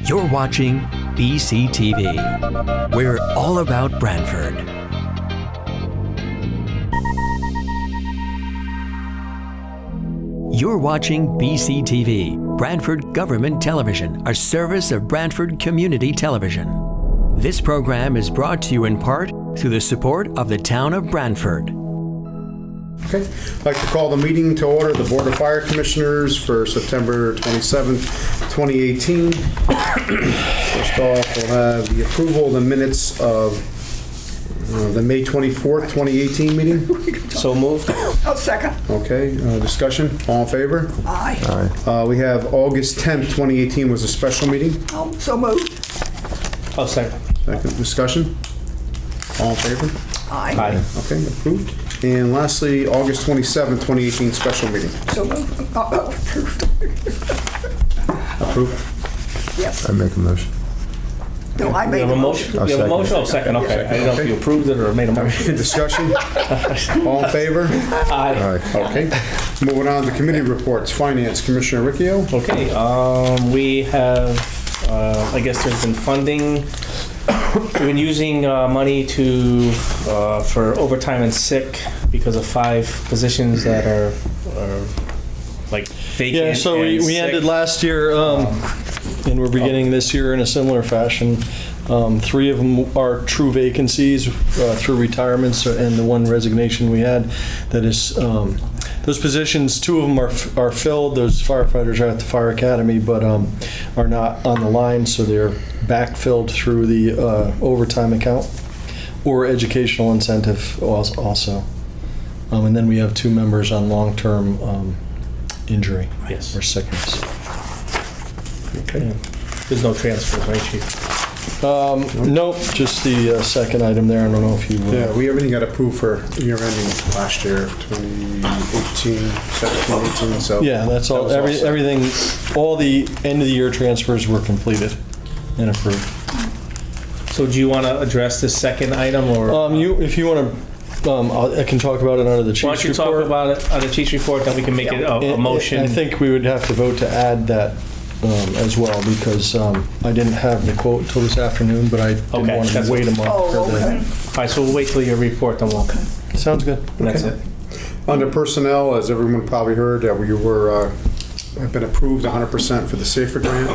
You're watching BCTV. We're all about Branford. You're watching BCTV, Branford Government Television, a service of Branford Community Television. This program is brought to you in part through the support of the town of Branford. Okay, I'd like to call the meeting to order, the Board of Fire Commissioners for September 27th, 2018. First off, we'll have the approval of the minutes of the May 24th, 2018 meeting. So moved. I'll second. Okay, discussion, all in favor? Aye. We have August 10th, 2018 was a special meeting. Oh, so moved. Oh, second. Second, discussion, all in favor? Aye. Aye. Okay, approved. And lastly, August 27th, 2018 special meeting. So moved. Approved. Approved. Yes. I make a motion. No, I You made have the a motion. motion? You have a motion? Oh, second, okay. I didn't know if you approved it or made a motion. Discussion, all in favor? Aye. Okay. Moving on to committee reports. Finance, Commissioner Riccio. Okay, we have, I guess there's been funding. We've been using money for overtime and sick because of 5 positions that are like vacant. Yeah, so we and ended sick. last year, and we're beginning this year in a similar fashion. 3 of them are true vacancies through retirements, and the one resignation we had that is, those positions, 2 of them are filled. Those firefighters are at the fire academy, but are not on the line, so they're backfilled through the overtime account or educational incentive also. And then we have 2 members on long-term injury Yes. or sickness. Okay. Yeah. There's no transfers, right, Chief? Nope, just the second item there. I don't know if you... Yeah, everything got approved for year ending last year, 2018, 17, 18, so. Yeah, that's all. That was all set. Everything, all the end of the year transfers were completed and approved. So do you want to address this second item or? If you want to, I can talk about it under the chief's Why don't you report. talk about it on the chief's report, then we can make it a motion. I think we would have to vote to add that as well, because I didn't have the quote until this afternoon, but I didn't Okay, want to that's- wait a month Oh, for okay. the... All right, so we'll wait till your report, then we'll, Sounds good. that's it. Under personnel, as everyone probably heard, we have been approved 100% for the SAFER grant.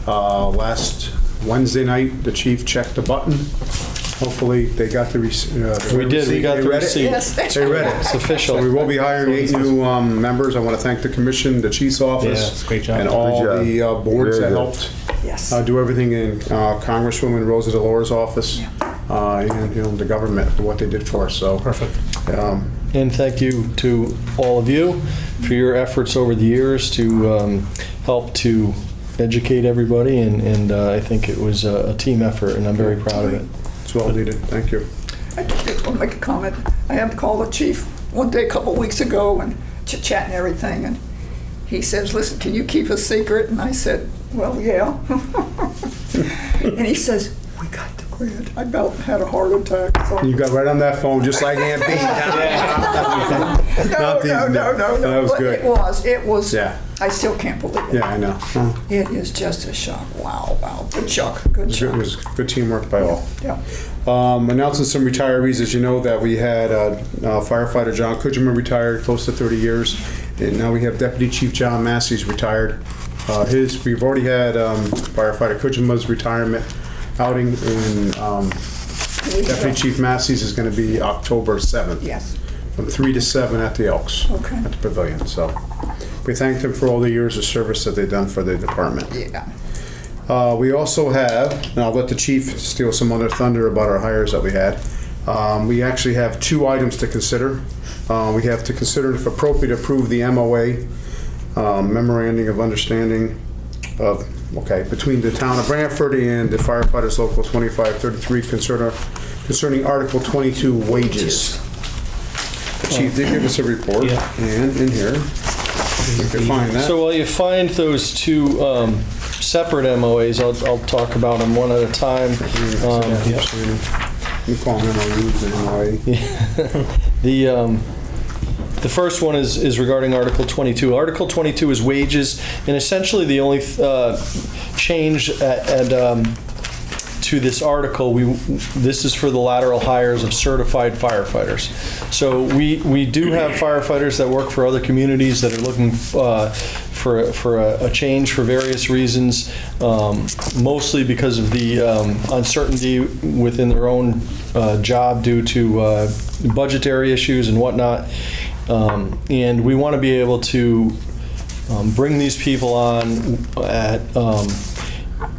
Last Wednesday night, the chief checked the button. Hopefully, they got the receipt. We did, we got the read it? receipt. Yes. They read it. It's official. So we will be hiring 8 new members. I want to thank the commission, the chief's office, it's a great job. and all Good the boards Very that good. helped Yes. do everything in Congresswoman Rosa DeLore's office and the government for what they did for us. So Perfect. And thank you to all of you for your efforts over the years to help to educate everybody, and I think it was a team effort, and I'm very proud of it. it's well needed. Thank you. I just want to make a comment. I had to call the chief one day a couple weeks ago and chit-chat and everything, and he says, listen, can you keep a secret? And I said, well, yeah. And he says, we got the grant. I about had a heart attack. So. You got right on that phone, just like Aunt B. No. That was But good. It was. Yeah. I still can't believe it. Yeah, I know. It is just a shock. Wow. Good shock. Good It shock. was good teamwork by all. Yeah. Announcing some retirees, as you know, that we had firefighter John Kudgerman retired, close to 30 years, and now we have Deputy Chief John Massey's retired. We've already had firefighter Kudgerman's retirement outing, and Deputy Chief Massey's is going to be October 7th. Yes. From 3 to 7 at the Elks, Okay. at the Pavilion. So we thanked them for all the years of service that they've done for the department. Yeah. We also have, and I'll let the chief steal some other thunder about our hires that we had. We actually have 2 items to consider. We have to consider if appropriate approve the MOA, memorandum of understanding between the town of Branford and the firefighters local 2533 concerning Article 22 wages. The chief did give us a report, Yeah. and in here, you can find that. So while you find those 2 separate MOAs, I'll talk about them one at a time. You call them MOUs anyway. The first one is regarding Article 22. Article 22 is wages, and essentially the only change change to this article, this is for the lateral hires of certified firefighters. So we do have firefighters that work for other communities that are looking for a change for various reasons, mostly because of the uncertainty within their own job due to budgetary issues and whatnot. And we want to be able to bring these people on at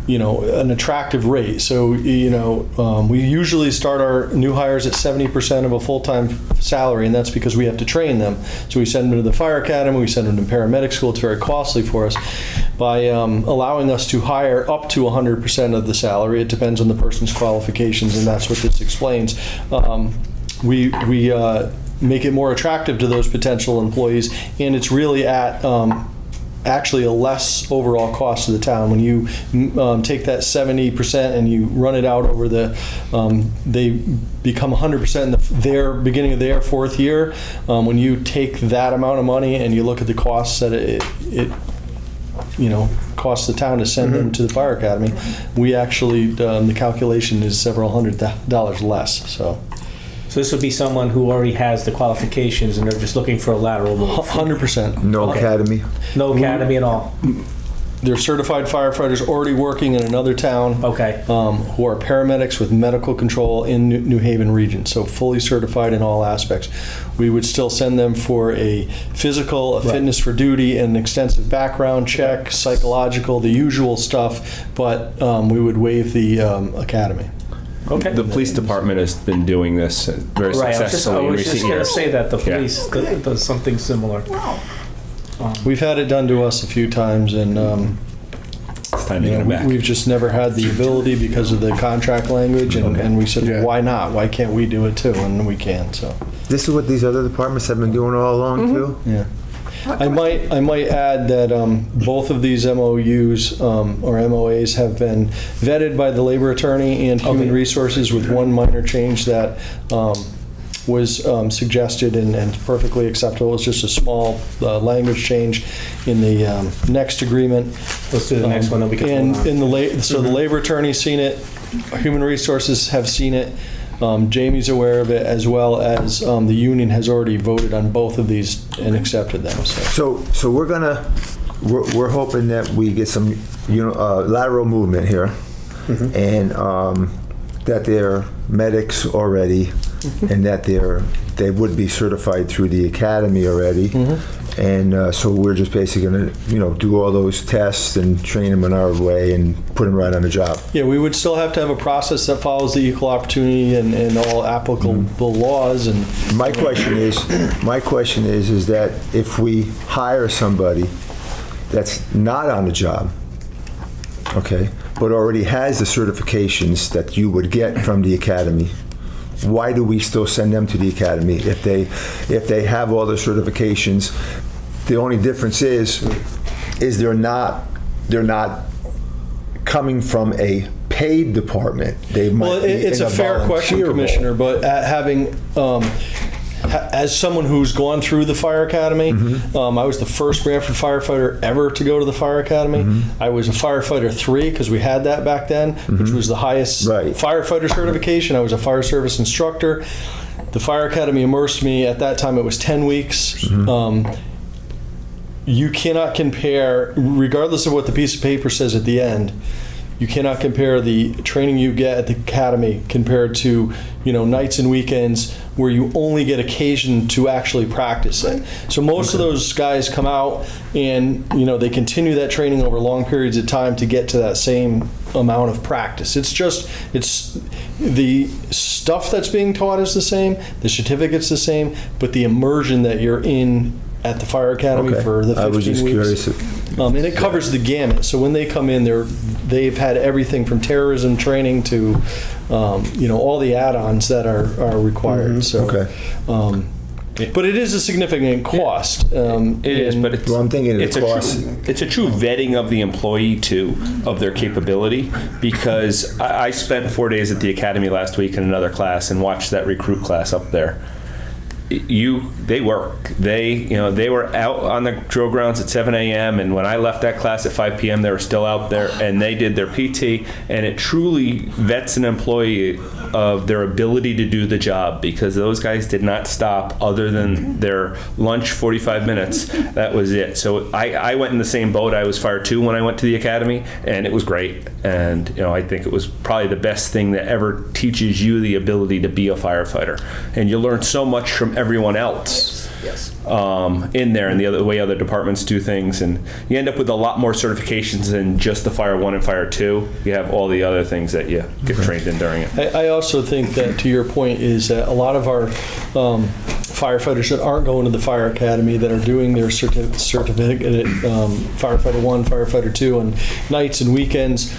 an attractive rate. So, we usually start our new hires at 70% of a full-time salary, and that's because we have to train them. So we send them to the fire academy, we send them to paramedic school. It's very costly for us. By allowing us to hire up to 100% of the salary, it depends on the person's qualifications, and that's what this explains. We make it more attractive to those potential employees, and it's really at actually a less overall cost to the town. When you take that 70% and you run it out over they become 100% in their beginning of their fourth year. When you take that amount of money and you look at the costs that it costs the town to send them to the fire academy, we actually, the calculation is several $100s less, So this would be someone who already has the qualifications and they're just looking for a lateral move. 100%. No academy? No academy at all. They're certified firefighters already working in another town. Okay. Who are paramedics with medical control in New Haven region, so fully certified in all aspects. We would still send them for a physical, a fitness for duty, an extensive background check, psychological, the usual stuff, but we would waive the academy. Okay. The police department has been doing this very successfully I in was just recent going to years. say that the police does something similar. We've had it done to us a few times, and It's time to get it back. we've just never had the ability because of the contract language, and we said, well, why not? Why can't we do it too? And we can. So This is what these other departments have been doing all along too? yeah. I might add that both of these MOUs or MOAs have been vetted by the labor attorney and human resources, with one minor change that was suggested and perfectly acceptable. It's just a small language change in the next agreement. Let's do the next one, then we can So the labor attorney's seen it, human resources have seen it. Jamie's aware of it, as well as the union has already voted on both of these and accepted them. So we're hoping that we get some lateral movement here, and that they're medics already, and that they would be certified through the academy already. And so we're just basically going to, do all those tests and train them in our way and put them right on the job. Yeah, we would still have to have a process that follows the equal opportunity and all applicable laws. And My question is that if we hire somebody that's not on the job, okay, but already has the certifications that you would get from the academy, why do we still send them to the academy if they have all the certifications? The only difference is they're not coming from a paid department. They might be it's in a fair question, volunteer role. Commissioner, but having as someone who's gone through the fire academy, I was the first Branford firefighter ever to go to the fire academy. I was a firefighter 3 because we had that back then, which was the highest firefighter certification. I was a fire service instructor. The fire academy immersed me. At that time, it was 10 weeks. You cannot compare, regardless of what the piece of paper says at the end, you cannot compare the training you get at the academy compared to, nights and weekends where you only get occasion to actually practice it. So most of those guys come out and, they continue that training over long periods of time to get to that same amount of practice. It's the stuff that's being taught is the same, the certificate's the same, but the immersion that you're in at the fire academy for the 15 weeks. I was just curious. And it covers the gamut. So when they come in, they've had everything from terrorism training to, all the add-ons that are required. So, but it is a significant cost. It is, but it's, Well, I'm thinking it's a true vetting of the employee too, of their capability, because I spent 4 days at the academy last week in another class and watched that recruit class up there. they work. They were out on the drill grounds at 7 a.m. and when I left that class at 5 p.m. they were still out there and they did their PT, and it truly vets an employee of their ability to do the job, because those guys did not stop other than their lunch 45 minutes. That was it. So I went in the same boat. I was fire too when I went to the academy, and it was great. And I think it was probably the best thing that ever teaches you the ability to be a firefighter. And you learn so much from everyone else. Yes. In there and the way other departments do things, and you end up with a lot more certifications than just the Fire 1 and Fire 2. You have all the other things that you get trained in during it. I also think that, to your point, is that a lot of our firefighters that aren't going to the fire academy, that are doing their certificate at Firefighter 1, Firefighter 2 on nights and weekends,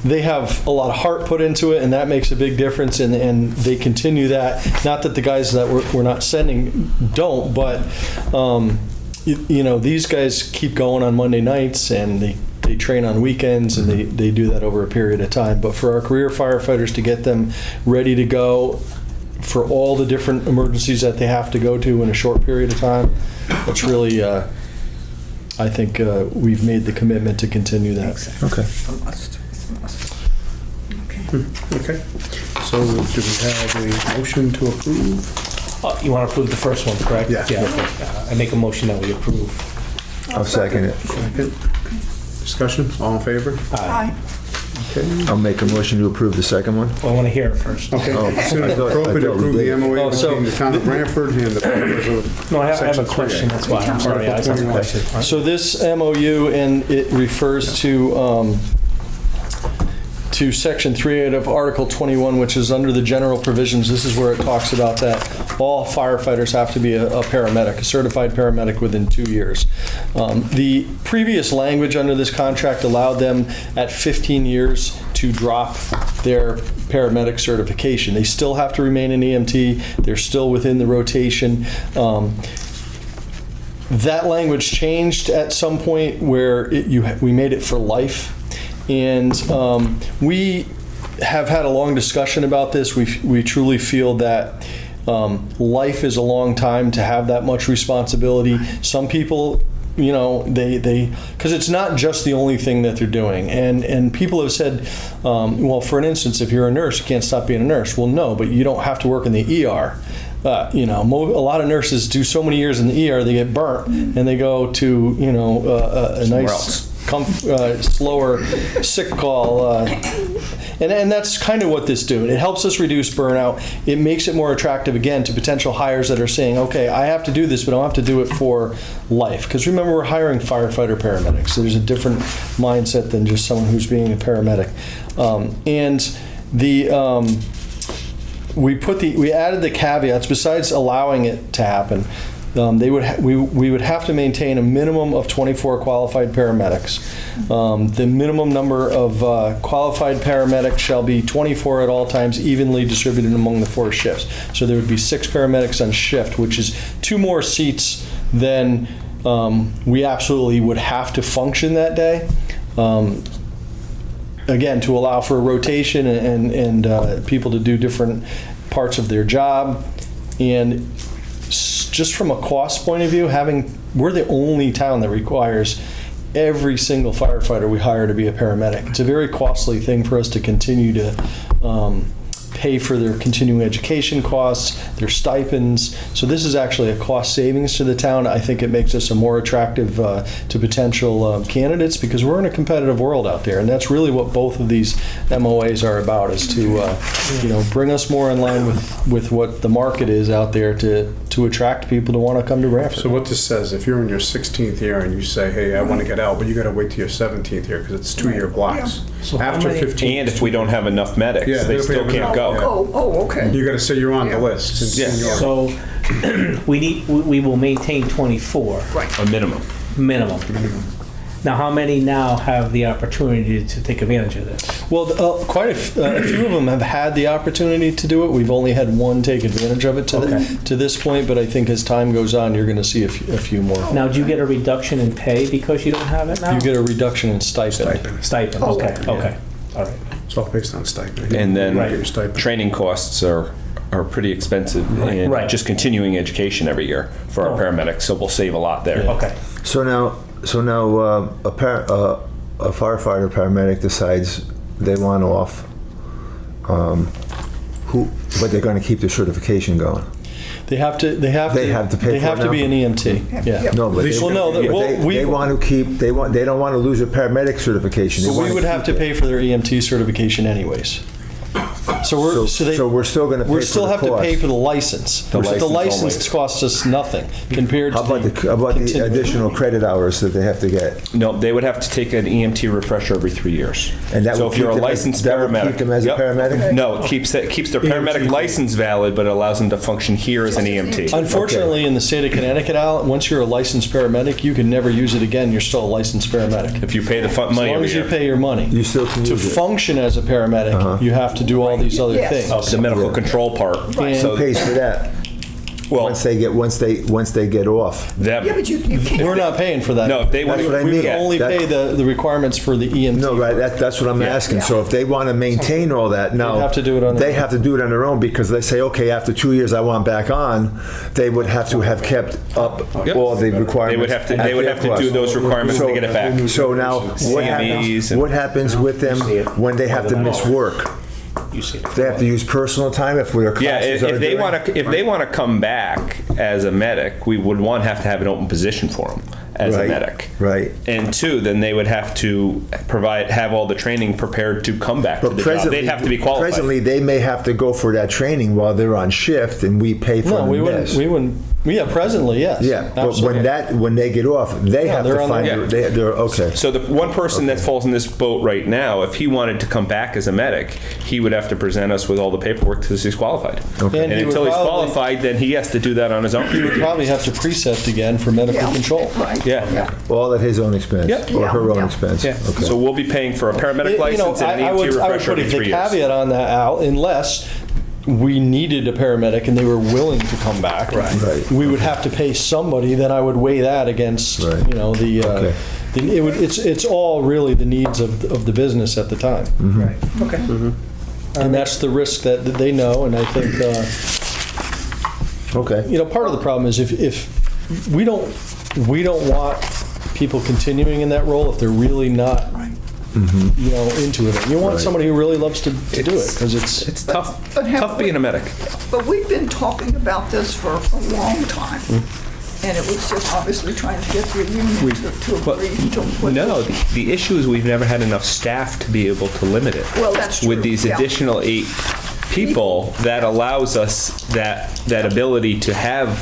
they have a lot of heart put into it, and that makes a big difference, and they continue that. Not that the guys that we're not sending don't, but these guys keep going on Monday nights, and they train on weekends, and they do that over a period of time. But for our career firefighters to get them ready to go for all the different emergencies that they have to go to in a short period of time, that's really, I think we've made the commitment to continue that. Exactly. Okay. It's a must. It's a must. Okay. So do we have a motion to approve? You want to approve the first one, correct? Yeah. Okay. I make a motion that we approve. I'll second it. Second. Discussion? All in favor? Aye. Okay. I'll make a motion to approve the second one. Well, I want to hear it first. Okay. Oh, Consider I thought- appropriate to I thought we approve the did. MOA Oh, so- between the town of Branford and the members of No, I have a Section question, 3A. that's why. I'm sorry, I just have a question. So this MOU, and it refers to Section 3 of Article 21, which is under the general provisions. This is where it talks about that all firefighters have to be a paramedic, a certified paramedic within 2 years. The previous language under this contract allowed them at 15 years to drop their paramedic certification. They still have to remain an EMT. They're still within the rotation. That language changed at some point where we made it for life. And we have had a long discussion about this. We truly feel that life is a long time to have that much responsibility. Some people, because it's not just the only thing that they're doing. And people have said, well, for an instance, if you're a nurse, you can't stop being a nurse. Well, no, but you don't have to work in the ER. A lot of nurses do so many years in the ER, they get burnt, and they go to, a nice, slower sick call. And that's kind of what this do. It helps us reduce burnout. It makes it more attractive, again, to potential hires that are saying, okay, I have to do this, but I don't have to do it for life. Because remember, we're hiring firefighter paramedics. So there's a different mindset than just someone who's being a paramedic. We added the caveats, besides allowing it to happen. We would have to maintain a minimum of 24 qualified paramedics. The minimum number of qualified paramedics shall be 24 at all times, evenly distributed among the 4 shifts. So there would be 6 paramedics on shift, which is 2 more seats than we absolutely would have to function that day. Again, to allow for a rotation and people to do different parts of their job. And just from a cost point of view, we're the only town that requires every single firefighter we hire to be a paramedic. It's a very costly thing for us to continue to pay for their continuing education costs, their stipends. So this is actually a cost savings to the town. I think it makes us a more attractive to potential candidates, because we're in a competitive world out there, and that's really what both of these MOAs are about, is to bring us more in line with what the market is out there to attract people to want to come to Branford. So what this says, if you're in your 16th year and you say, hey, I want to get out, but you got to wait till your 17th year because it's 2-year blocks. So how After many- 15. And if we don't have enough medics, Yeah, they if we still have can't enough- go. Okay. You got to say you're on the Yeah. list. Since Yeah. you're- So we will maintain 24 A minimum. minimum. Now, how many now have the opportunity to take advantage of this? Well, quite a few of them have had the opportunity to do it. We've only had one take advantage of it to this point, but I think as time goes on, you're going to see a few more. Now, do you get a reduction in pay because you don't have it now? You get a reduction in stipend. Stipend, Oh, okay, yeah. okay, all right. It's all based on stipend. And then You get your stipend. training costs are are pretty expensive in Right. just continuing education every year for our paramedics, so we'll save a lot there. Okay. So now, a firefighter, paramedic decides they want off. But they're going to keep their certification going. They have to They have to pay They for have it to be now? an EMT. Yeah. No, but Well, no, they we want to keep. They don't want to lose a paramedic certification. They we want would have to keep it. pay for their EMT certification anyways. So we're still going to. we still have to pay for the license. The But the license license costs us nothing compared to How about the continuing. additional credit hours that they have to get? No, they would have to take an EMT refresher every 3 years. And that so would if you're a keep them as- licensed that would paramedic, keep them as a Yep. paramedic? No, it keeps their paramedic license valid, but it allows them to function here as an EMT. Unfortunately, in the state of Connecticut, Al, once you're a licensed paramedic, you can never use it again. You're still a licensed paramedic. If you pay the money As long every as you year. pay your money. You still can To use it. function as a paramedic, you have to do all these other Yes. things. The medical control part. Right. So, Who pays for that? well, Once they get off. them. Yeah, but you can't. We're not paying for that. No, if they want That's what I we would mean. only That- pay the requirements for the EMT. No, right. That's what I'm asking. So if they want to maintain all that, now They'd have to do it on their they own. have to do it on their own because they say, okay, after 2 years I want back on. They would have to have kept up Yep. all the requirements. They would have to. at They would their have to cost. do those requirements to get it back. So now, CMEs and- what happens with them when they have to miss work? They have to use personal time if their Yeah, classes if are they during- want to come back as a medic, we would one have to have an open position for them as Right, a medic. right. And two, then they would have to have all the training prepared to come back to But the job. They'd have to be qualified. presently, they may have to go for that training while they're on shift, and we pay for No, them we to wouldn't. miss. We wouldn't. Yeah, presently, yes. Yeah, but Absolutely. when they get off, they have they're to on find. their- They're okay. So the one person that falls in this boat right now, if he wanted to come back as a medic, he would have to present us with all the paperwork because he's qualified. Okay. And he would until he's probably- qualified, then he has to do that on his own. He would probably have to precept again for medical Yeah, control. Right. Yeah. All at his own expense Yep. or her own Yeah. expense. Yeah. Okay. So we'll be paying for a paramedic license and an I EMT would refresher put every the 3 years. caveat on that, Al, unless we needed a paramedic and they were willing to come back. Right. We would have to pay somebody. Then I would weigh that against, Right. the. Okay. It's all really the needs of the business at the time, Right. Okay. and that's the risk that they know. And I think Okay. part of the problem is if we don't want people continuing in that role if they're really not into it. You want Right. somebody who really loves to do it because It's tough. But have Tough being a medic. But we've been talking about this for a long time. And it was just obviously trying to get the union to agree to what. No, the issue is we've never had enough staff to be able to limit it. Well, that's true, With these yeah. additional 8 people, that allows us that ability to have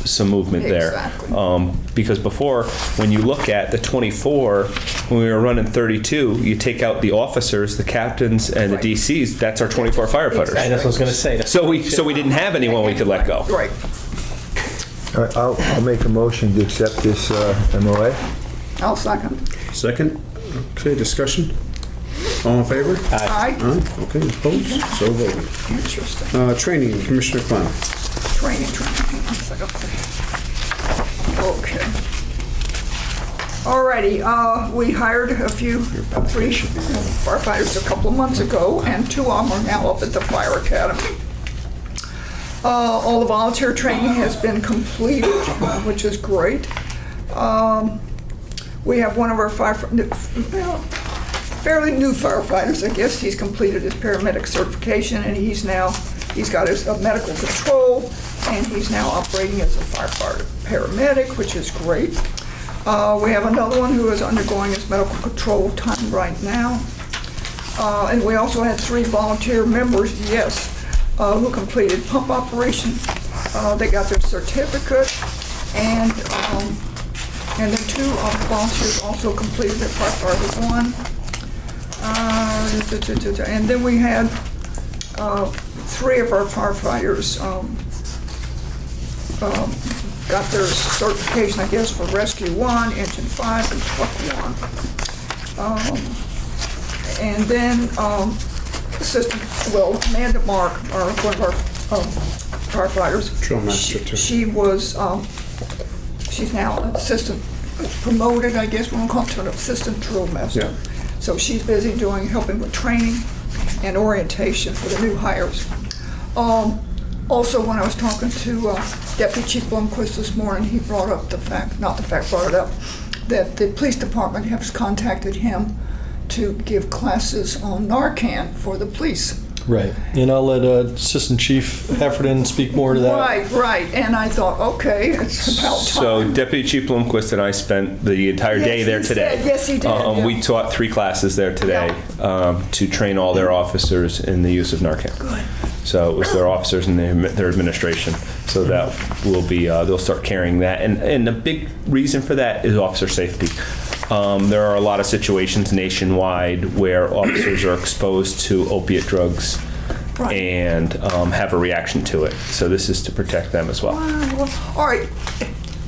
some movement there. Exactly. Because before, when you look at the 24, when we were running 32, you take out the officers, the captains, and the Right. DCs. That's our 24 firefighters. Exactly. That's what I was going to say. So we didn't have anyone we could let go. Right. All right, I'll make a motion to accept this MOA. I'll second. Second. Okay, discussion. All in favor? Aye. Aye. Okay, opposed? So voted. Interesting. Training, Commissioner Klein. Training. Hang on a second. Okay. Alrighty, we hired three firefighters a couple of months ago, and 2 of them are now up at the fire academy. All the volunteer training has been completed, which is great. We have one of our fairly new firefighters, I guess. He's completed his paramedic certification, and he's got his medical control, and he's now operating as a firefighter paramedic, which is great. We have another one who is undergoing his medical control time right now. And we also had 3 volunteer members, who completed pump operation. They got their certificate, and then 2 volunteers also completed their firefighter 1. And then we had 3 of our firefighters got their certification, I guess, for Rescue 1, Engine 5, and Truck 1. And then Amanda Mark, one of our firefighters. Drill master, too. She's now an assistant, promoted, I guess, we'll call it, to an assistant drill master. Yeah. So she's busy helping with training and orientation for the new hires. Also, when I was talking to Deputy Chief Blomquist this morning, he brought up the fact, not the fact, brought it up, that the police department has contacted him to give classes on Narcan for the police. Right. And I'll let Assistant Chief Heffernan speak more to that. Right. And I thought, okay, it's about time. So Deputy Chief Blomquist and I spent the entire day there today. Yes, he did. Yeah. We taught 3 classes there today to train all their officers in the use of Narcan. Good. So it was their officers and their administration. So that will be, they'll start carrying that. And the big reason for that is officer safety. There are a lot of situations nationwide where officers are exposed to opiate drugs and have a reaction to it. So this is to protect them as well. Well, all right,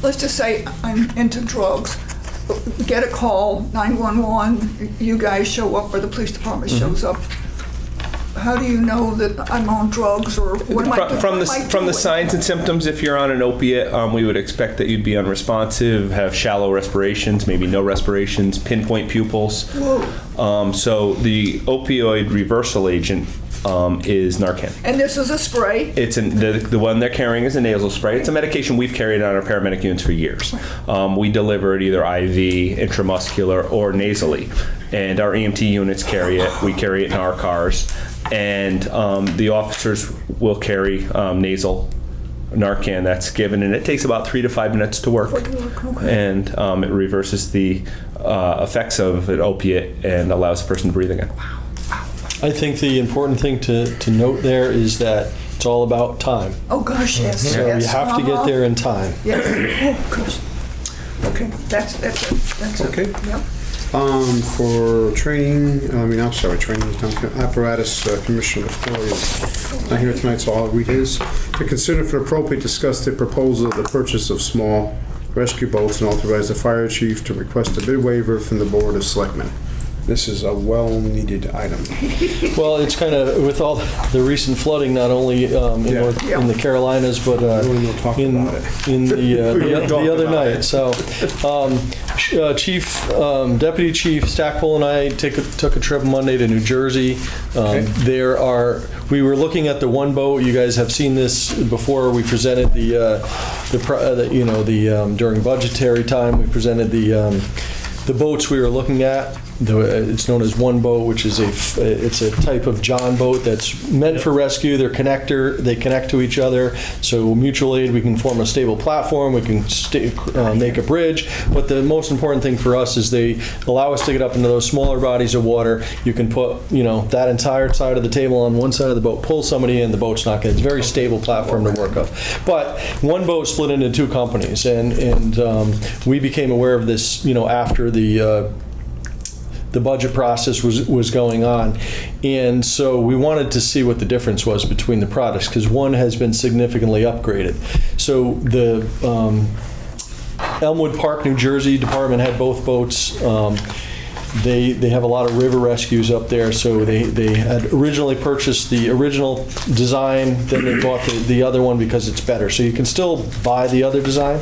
let's just say I'm into drugs. Get a call, 911, you guys show up or the police department shows up. How do you know that I'm on drugs or what am I doing? From the signs and symptoms, if you're on an opiate, we would expect that you'd be unresponsive, have shallow respirations, maybe no respirations, pinpoint pupils. So the opioid reversal agent is Narcan. And this is a spray? It's the one they're carrying is a nasal spray. It's a medication we've carried on our paramedic units for years. We deliver it either IV, intramuscular, or nasally. And our EMT units carry it. We carry it in our cars. And the officers will carry nasal Narcan that's given, and it takes about 3 to 5 minutes to work. And it reverses the effects of an opiate and allows the person to breathe again. I think the important thing to note there is that it's all about time. Oh gosh, yes, So yes. you have to get there in time. Yes. Oh gosh. Okay, that's it. That's Okay. it. Yep. For training, training apparatus, Commissioner Floyd is not here tonight, so I'll read his. To consider if appropriate, discuss the proposal of the purchase of small rescue boats and authorize the fire chief to request a bid waiver from the Board of Selectmen. This is a well-needed item. Well, it's kind of, with all the recent flooding, not only in the Carolinas, but in the other night. So, Deputy Chief Stackpole and I took a trip Monday to New Jersey. We were looking at the one boat. You guys have seen this before. We presented during budgetary time. We presented the boats we were looking at. It's known as one boat, which is it's a type of John boat that's meant for rescue. They connect to each other. So mutual aid, we can form a stable platform. We can make a bridge. But the most important thing for us is they allow us to get up into those smaller bodies of water. You can put that entire side of the table on one side of the boat, pull somebody in, the boat's not going. It's a very stable platform to work off. But one boat split into 2 companies, and we became aware of this after the budget process was going on. And so we wanted to see what the difference was between the products, because one has been significantly upgraded. So the Elmwood Park, New Jersey department had both boats. They have a lot of river rescues up there, so they had originally purchased the original design, then they bought the other one because it's better. So you can still buy the other design,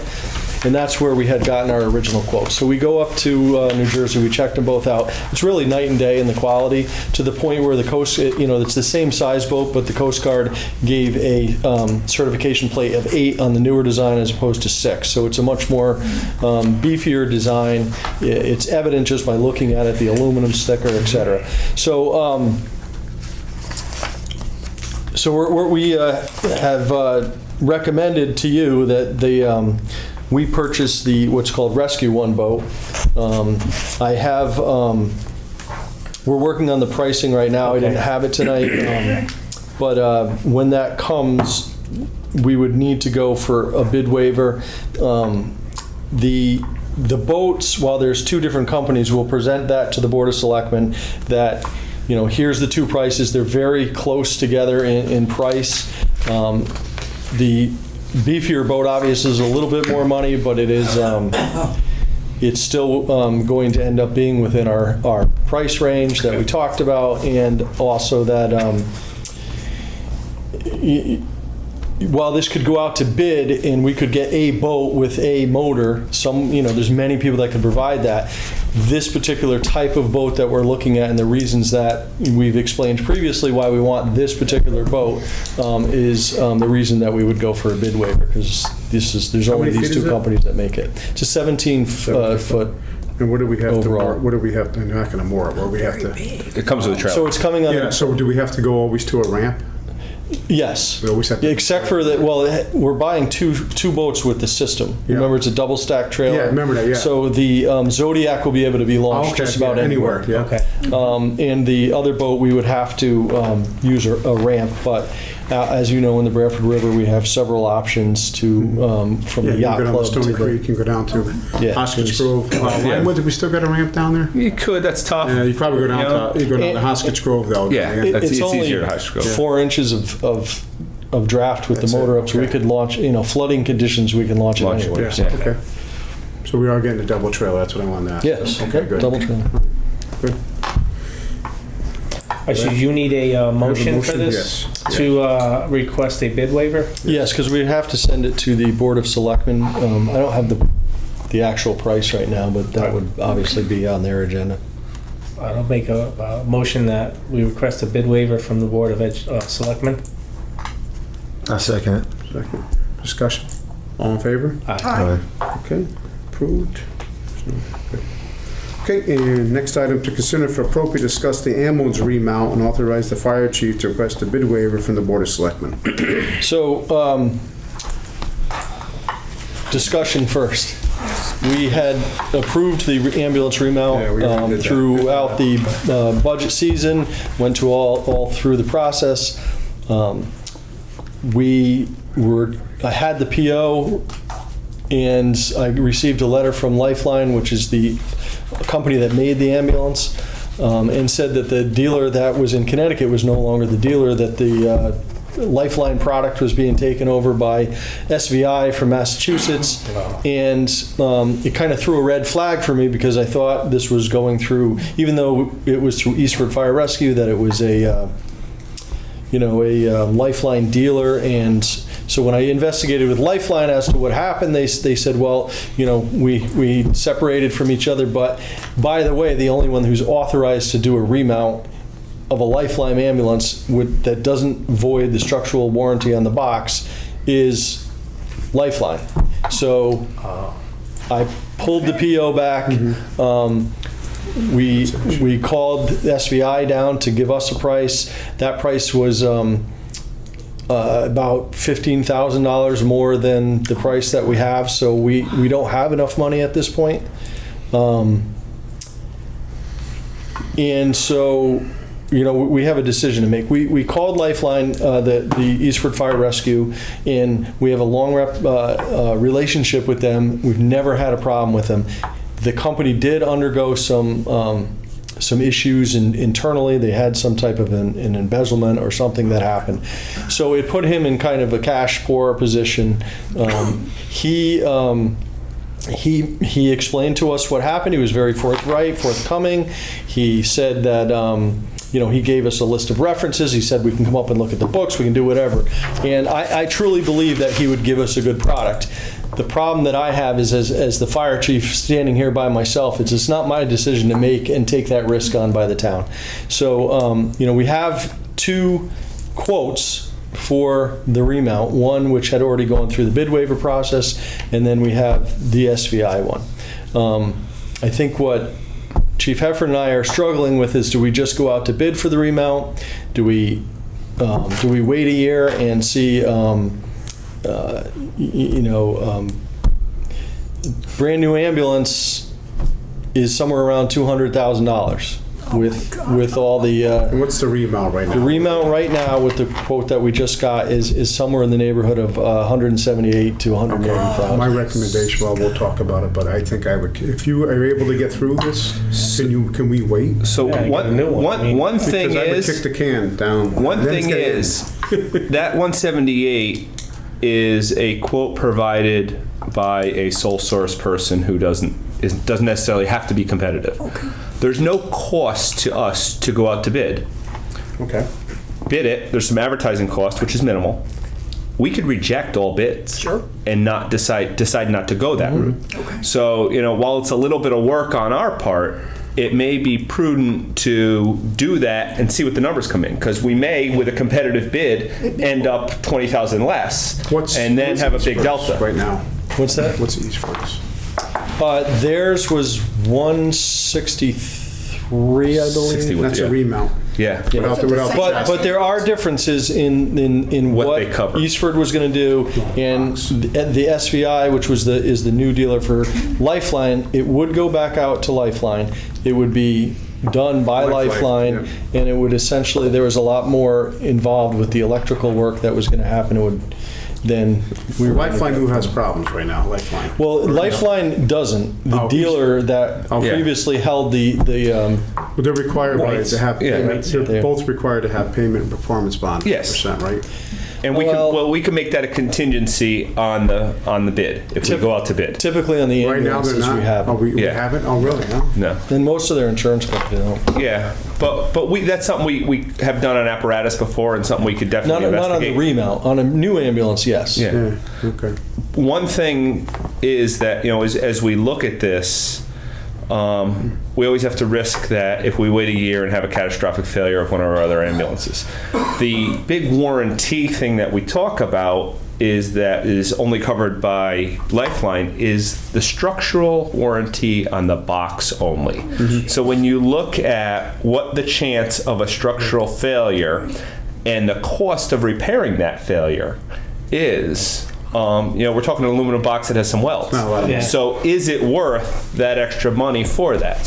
and that's where we had gotten our original quote. So we go up to New Jersey, we checked them both out. It's really night and day in the quality, to the point where the Coast, it's the same size boat, but the Coast Guard gave a certification plate of 8 on the newer design as opposed to 6. So it's a much more beefier design. It's evident just by looking at it, the aluminum sticker, etc. So we have recommended to you that we purchased what's called Rescue One boat. We're working on the pricing right now. Okay. I didn't have it tonight, but when that comes, we would need to go for a bid waiver. The boats, while there's 2 different companies, we'll present that to the Board of Selectmen, that here's the 2 prices. They're very close together in price. The beefier boat obviously is a little bit more money, but it is it's still going to end up being within our price range that we talked about, and also that while this could go out to bid and we could get a boat with a motor, there's many people that could provide that. This particular type of boat that we're looking at, and the reasons that we've explained previously why we want this particular boat, is the reason that we would go for a bid waiver, because there's only many these feet is two it? companies that make it. It's a 17 foot. And what do we have Overall. to, what do we have to, I'm not gonna moor it, what do we have to? It comes with a trailer. So it's coming on. Yeah, so do we have to go always to a ramp? Yes. We always have to- Except for that, we're buying two boats with the system. Yeah. Remember, it's a double stack trailer. Yeah, I remember that, yeah. So the Zodiac will be able to be launched Okay, just about yeah, anywhere. yeah. Okay. And the other boat, we would have to use a ramp, but as you know, in the Branford River, we have several options to, from Yeah, the you yacht can go down to club to Stony the... Creek, you can go down to Yeah. Hoskins Grove. Yeah. What, did we still got a ramp down there? You could, that's tough. Yeah, you probably go down to, you go down to Hoskins Grove though. Yeah. It's It's only easier to high school. 4 inches of draft with That's the motor it, up, so we okay. could launch, flooding conditions, we can launch it Launch it, anywhere. Yeah, Yeah. okay. So we are getting a double trailer, that's what I wanted to ask. Yes, Okay, good. double trailer. Good. So you need a motion for motion, this? yes. To request a bid waiver? Yes, because we'd have to send it to the Board of Selectmen. I don't have the actual price right now, but that would obviously be on their agenda. I'll make a motion that we request a bid waiver from the Board of Selectmen. I second it. Second. Discussion. All in favor? Aye. Okay, approved. Okay, and next item to consider for appropriate, discuss the ambulance remount and authorize the fire chief to request a bid waiver from the Board of Selectmen. So, discussion first. We had approved the ambulance Yeah, we remount already did that. throughout the budget season, went to all through the process. I had the PO, and I received a letter from Lifeline, which is the company that made the ambulance, and said that the dealer that was in Connecticut was no longer the dealer, that the Lifeline product was being taken over by SVI from Massachusetts. And it kind of threw a red flag for me, because I thought this was going through, even though it was through Eastford Fire Rescue, that it was a Lifeline dealer. And so when I investigated with Lifeline as to what happened, they said, well, we separated from each other, but by the way, the only one who's authorized to do a remount of a Lifeline ambulance that doesn't void the structural warranty on the box is Lifeline. So I pulled the PO back. We called SVI down to give us a price. That price was about $15,000 more than the price that we have, so we don't have enough money at this point. And so, we have a decision to make. We called Lifeline, the Eastford Fire Rescue, and we have a long relationship with them. We've never had a problem with them. The company did undergo some issues internally. They had some type of an embezzlement or something that happened. So it put him in kind of a cash poor position. He explained to us what happened. He was very forthcoming. He said that he gave us a list of references. He said we can come up and look at the books, we can do whatever. And I truly believe that he would give us a good product. The problem that I have is, as the fire chief standing here by myself, it's not my decision to make and take that risk on by the town. So, we have 2 quotes for the remount, one which had already gone through the bid waiver process, and then we have the SVI one. I think what Chief Heffern and I are struggling with is, do we just go out to bid for the remount? Do we wait a year and see, brand new ambulance is somewhere around $200,000 with all the. And what's the remount right now? The remount right now with the quote that we just got is somewhere in the neighborhood of $178,000 to $180,000. My recommendation, well, we'll talk about it, but I think I would, if you are able to get through this, can we wait? So Yeah, get a new one. I mean, one thing Because I would is, kick the can down. one Then thing stay in. is that 178 is a quote provided by a sole source person who doesn't necessarily have to be competitive. Okay. There's no cost to us to go out to bid. Okay. Bid it. There's some advertising cost, which is minimal. we could reject all bids. Sure. And not decide not to go that route. Okay. So, while it's a little bit of work on our part, it may be prudent to do that and see what the numbers come in, because we may, with a competitive bid, end up 20,000 less, and then have a big delta. Right now, What's that? what's East Furnace? Theirs was 163, I believe. 60 That's yeah. a remount. Yeah. Without the But there are differences in What what they cover. Eastford was going to do, and the SVI, which is the new dealer for Lifeline. It would go back out to Lifeline. It would be done by Lifeline, Lifeline, and it would essentially, there was a lot more involved with the electrical work that was going to happen. It would then we were Lifeline who has problems right now, Lifeline. Well, Lifeline doesn't. The Oh, dealer that Oh, yeah. previously held the But they're required to have Yeah. payment. They're Yeah. both required to have payment and performance bond. Yes. Percent, right? And we could make that a contingency on the bid if we go out to bid. typically on the Right now they're ambulances not. we have. Oh, we Yeah. haven't. Oh, really? Huh? No. And most of their insurance companies don't. Yeah, but that's something we have done on apparatus before, and something we could definitely Not on the investigate. remount. On a new ambulance, yes. Yeah. Yeah. Okay. One thing is that as we look at this, we always have to risk that if we wait a year and have a catastrophic failure of one of our other ambulances. The big warranty thing that we talk about is only covered by Lifeline is the structural warranty on the box only. So when you look at what the chance of a structural failure and the cost of repairing that failure is, we're talking an aluminum box that has some welds. Not a lot of Yeah. So is it worth that extra money for that?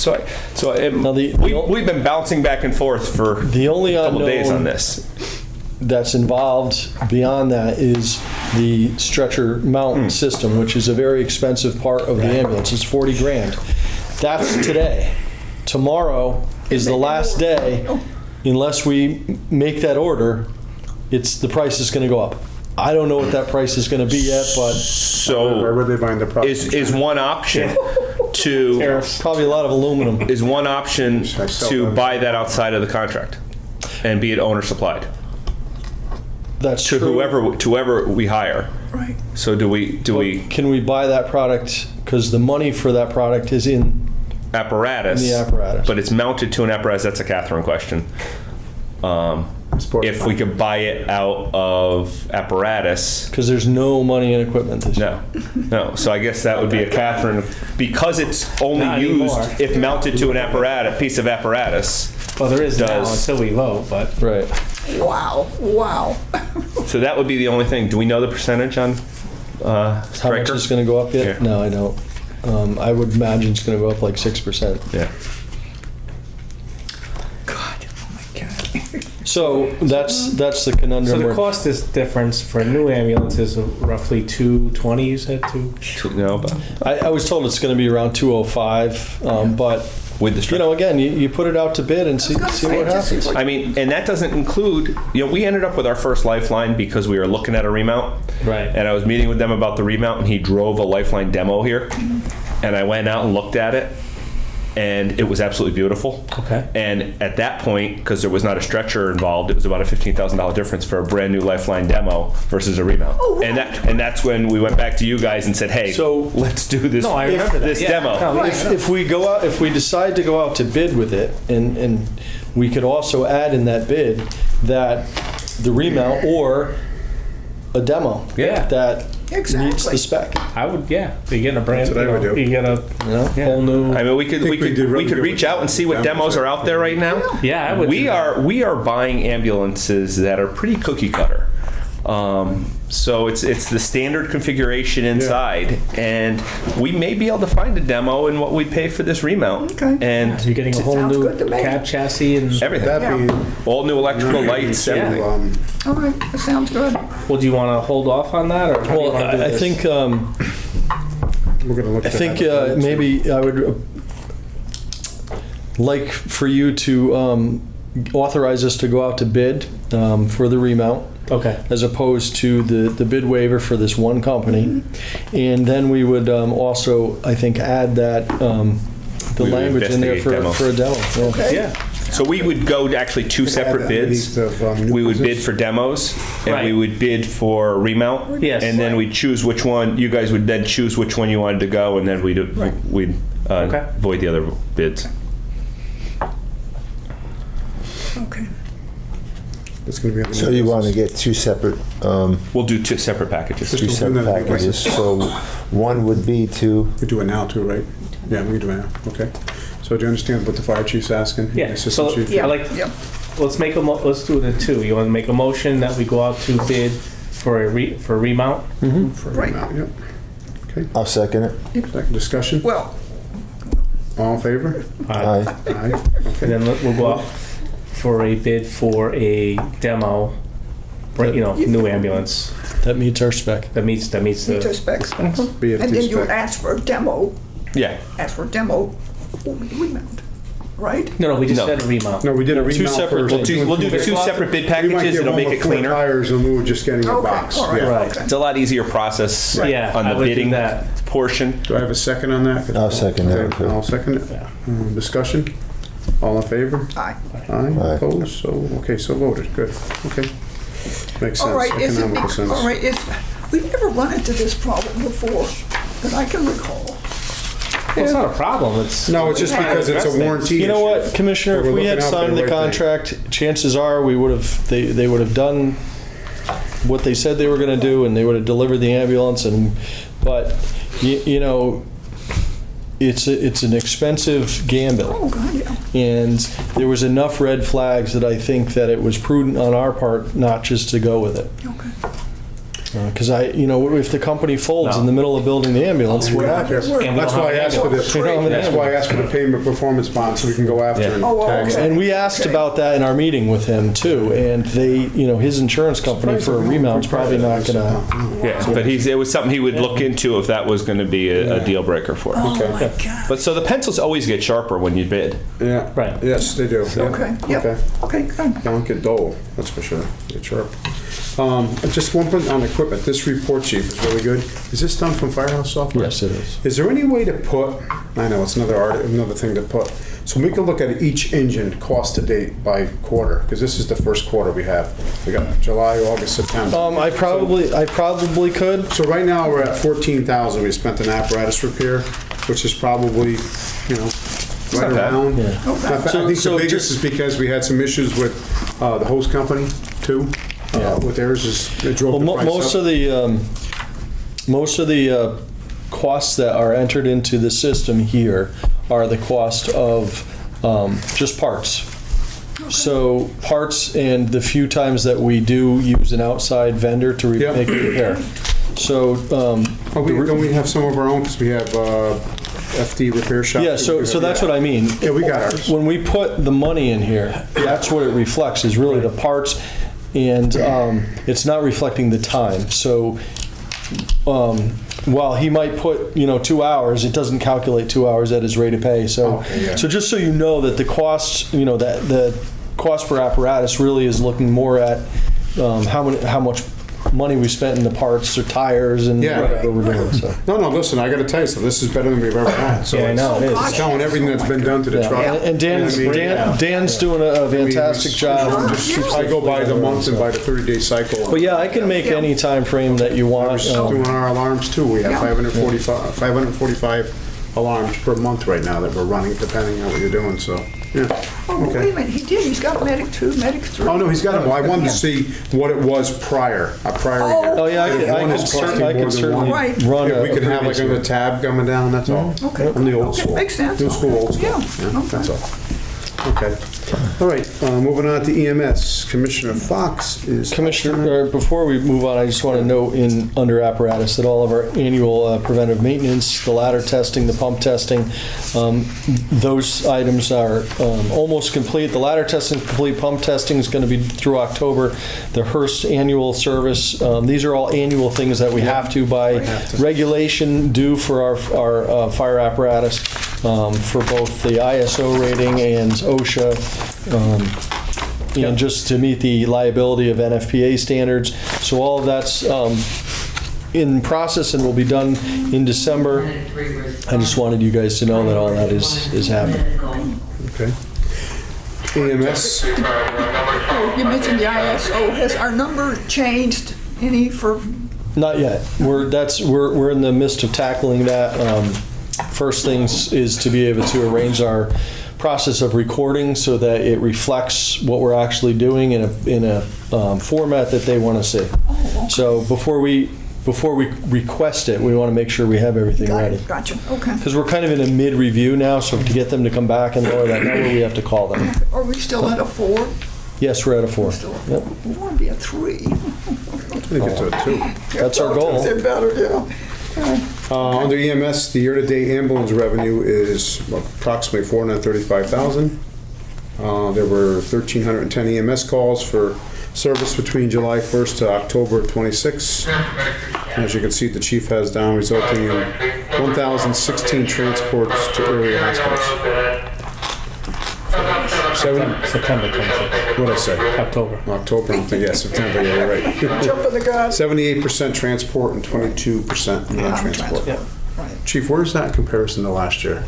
Now We've been bouncing back and forth for The only a couple days on unknown this. that's involved beyond that is the stretcher mount system, which is a very expensive part of the ambulance. It's 40 grand. That's today. Tomorrow is the last day. Unless we make that order, the price is going to go up. I don't know what that price is going to be yet, but So Where were they buying the product? is one option to probably a lot of aluminum. is one option I sell to those. buy that outside of the contract and be it owner supplied That's to true. whoever we hire. Right. So do we Can we buy that product? Because the money for that product is in apparatus? the apparatus. But it's mounted to an apparatus. That's a Catherine question. If we could buy it out of apparatus, because there's no money in equipment this year. no. So I guess that would be a Catherine, because it's only Not used anymore. if mounted to an piece of apparatus. Well, there is now Does- until we vote, but Right. Wow, wow. So that would be the only thing. Do we know the percentage on How much Stryker? is going to go up yet? Yeah. No, I don't. I would imagine it's going to go up like 6%. Yeah. God, oh my God. So that's the conundrum. so the we're- cost is difference for a new ambulance is roughly 220. You said No, but I was told it's going to be around 205, but with the Stryker. again, you put it out to bid and see what happens. I mean, and that doesn't include, we ended up with our first Lifeline because we were looking at a remount. Right. And I was meeting with them about the remount, and he drove a Lifeline demo here. And I went out and looked at it, and it was absolutely beautiful. Okay. And at that point, because there was not a stretcher involved, it was about a $15,000 difference for a brand new Lifeline demo versus a remount. Oh, And that's when we went back to you guys and said, hey, So- let's do this. No, I remember that. this Yeah. demo. No, If we go out, if we decide to go out to bid with it, and we could also add in that bid that the remount or a demo Yeah. that meets Exactly. the spec. I would. Yeah. You get a brand. That's what I would do. You get a whole new. I mean, we could think we did really good reach with out and see what demos are out there right now. Yeah, I would. We do that. are buying ambulances that are pretty cookie cutter. So it's the standard configuration inside, and we may be able to find a demo in what we pay for this remount. Okay. And So you're getting a whole Sounds new good to me. cab chassis and. everything. That being, All new electrical lights, Yeah. everything. All right, that sounds good. Well, do you want to hold off on that, or how do you Well, want to do I this? think we're going to look I at think that. maybe I would like for you to authorize us to go out to bid for the remount, Okay. as opposed to the bid waiver for this one company. And then we would also, I think, add that the We would language in there investigate for a demo. Yeah. Okay. Yeah. So we would go to actually two separate bids. We would bid for demos, and we Right. would bid for remount. Yes. And then we'd choose which one, you guys would then choose which one you wanted to go, and then we'd Okay. void the other bids. Okay. It's going to be on the So new you want to business. get two separate, We'll do two separate packages. two separate packages? So one would be to, We do it now too, right? Yeah, we do it now. Okay. So do you understand what the fire chief's asking? Yeah, Assistant so chief? I like, Yep. let's make let's do the two. You want to make a motion that we go out to bid for a remount? For Right. remount, yep. Okay. I'll second it. Second discussion? Well, All in favor? Aye. Aye. And then we'll go out for a bid for a demo, new ambulance That meets our spec. that meets meet your the, specs. BFD And then you spec. ask for a demo, Yeah. remount, right? no, we just No. said a remount. No, we did a Two remount separate first. things. We'll do two separate bid packages. It'll make it cleaner. Tires and we were just getting a Okay, box. all right, Yeah. Right. okay. It's a lot easier process Yeah, on I the would do bidding that. portion. Do I have a second on that? I'll second that. Okay, I'll second it. Yeah. Discussion? All in favor? Aye. Aye. Opposed? So, okay, so voted. Good. Okay. Makes All sense. right, is it, Economical sense. all right, we've never run into this problem before that I can recall. Well, it's not a problem. It's No, it's just because it's a warranty You know issue. what, Commissioner, We're if we had looking out for signed the the right thing. contract, chances are we would have, they would have done what they said they were gonna do, and they would have delivered the ambulance, but, you know, it's an expensive gamble. Oh, God, yeah. And there was enough red flags that I think that it was prudent on our part not just to go with it. Okay. Because if the company folds in the middle of building the ambulance, what happens? And we That's don't why I have asked for ambulance. the, We don't have an that's why I asked for the payment performance bond, so we can go after and Oh, tax okay. it. And we asked about that in our meeting with him too, and his insurance company for a remount's probably not gonna. Yeah, but it was something he would look into if that was going to be a deal breaker for him. Oh, my God. But so the pencils always get sharper when you bid. Yeah. Right. Yes, they do. Yeah. Okay, yep. Okay. Okay, good. Don't get dull, that's for sure. Get sharp. Just one point on equipment. This report, chief, is really good. Is this done from Firehouse software? Yes, it is. Is there any way to put, I know it's another thing to put, so we can look at each engine cost to date by quarter, because this is the first quarter we have. We got July, August, September. I probably could. So right now, we're at 14,000 we spent in apparatus repair, which is probably, right not bad. around. Yeah. Not bad. I think the biggest is because we had some issues with the hose company, too. With theirs it drove Well, the price up. most of the costs that are entered into the system here are the cost of just parts. So parts, and the few times that we do use an outside vendor to Yeah. make a repair. So Oh, don't we have some of our own, because we have FD repair shop? yeah, so that's what I mean. Yeah, we got ours. When we put the money in here, that's what it reflects, is really the parts, and it's not reflecting the time. So while he might put, 2 hours, it doesn't calculate 2 hours at his rate of pay. So, Okay, yeah. so just so you know that the costs, that the cost per apparatus really is looking more at how much money we spent in the parts or tires and Yeah. whatever we're doing. So. No, listen, I gotta tell you, so this is better than we've ever had. So Yeah, I know, it is. It's telling everything that's been done to the Yeah. truck. And Dan's doing a fantastic job. I go by the month and by the 30-day cycle. But yeah, I can make any time frame that you want. Doing our alarms too. We have Yeah. 545 alarms per month right now that we're running, depending on what you're doing, so, yeah. Oh, wait a Okay. minute, he did, he's got Medic 2, Medic 3. Oh, no, he's got them. I wanted to see what it was prior, a prior year. Oh yeah, If one I is can costing more than certainly one. Right. run Yeah, we can have like previous another tab coming down, that's all. Okay. I'm the old Okay, school. makes sense. New school, old school. Yeah, okay. That's all. Okay. All right, moving on to EMS. Commissioner Fox is. Commissioner, before we move on, I just want to note under apparatus that all of our annual preventive maintenance, the ladder testing, the pump testing, those items are almost complete. The ladder testing is complete, pump testing is going to be through October. The Hearst annual service, these are all annual things that we have to by regulation do for our fire apparatus for both the ISO rating and OSHA. And just to meet the liability of NFPA standards. So all of that's in process and will be done in December. I just wanted you guys to know that all that is happening. Okay. EMS, Oh, you mentioned the ISO. Has our number changed any for, Not yet. We're in the midst of tackling that. First things is to be able to arrange our process of recording so that it reflects what we're actually doing in a format that they want to see. So before we request it, we want to make sure we have everything ready. gotcha, okay. Because we're kind of in a mid-review now, so to get them to come back and lower that number, we have to call them. Are we still at a 4? Yes, we're at a 4. Still a 4? Yep. We want to be a 3. they get to a 2. That's our goal. They're better, yeah. Under EMS, the year-to-date ambulance revenue is approximately $435,000. There were 1,310 EMS calls for service between July 1st to October 26th. As you can see, the chief has down, resulting in 1,016 transports to area hospitals. September 26th, What did I say? October. October, yeah, September, yeah, you're right. Jumping the gun. 78% transport and 22% non-transport. Yeah. Chief, where's that in comparison to last year?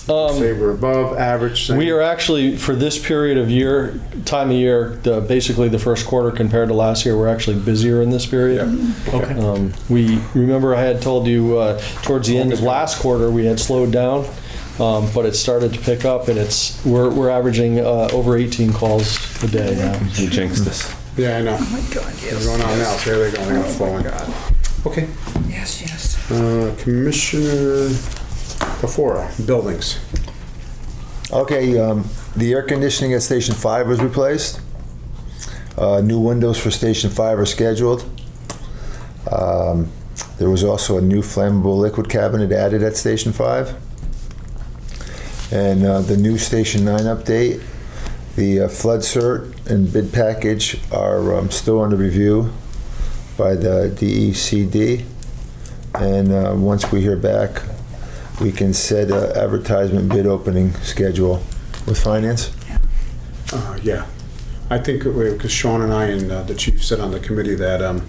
Say we're above average. same? We are actually, for this period of time of year, basically the first quarter compared to last year, we're actually busier in this period. Okay. We remember I had told you towards the end of last quarter we had slowed down, but it started to pick up, and we're averaging over 18 calls a day now. You jinxed us. Yeah, I know. Oh my God, They're yes. going on now, so here they go, they're gonna flow in. Okay. Yes, yes. Commissioner Kafora, buildings. Okay, the air conditioning at Station 5 was replaced. New windows for Station 5 are scheduled. There was also a new flammable liquid cabinet added at Station 5. And the new Station 9 update, the flood cert and bid package are still under review by the DECD. And once we hear back, we can set an advertisement bid opening schedule with finance. Yeah. I think, because Sean and I and the chief said on the committee that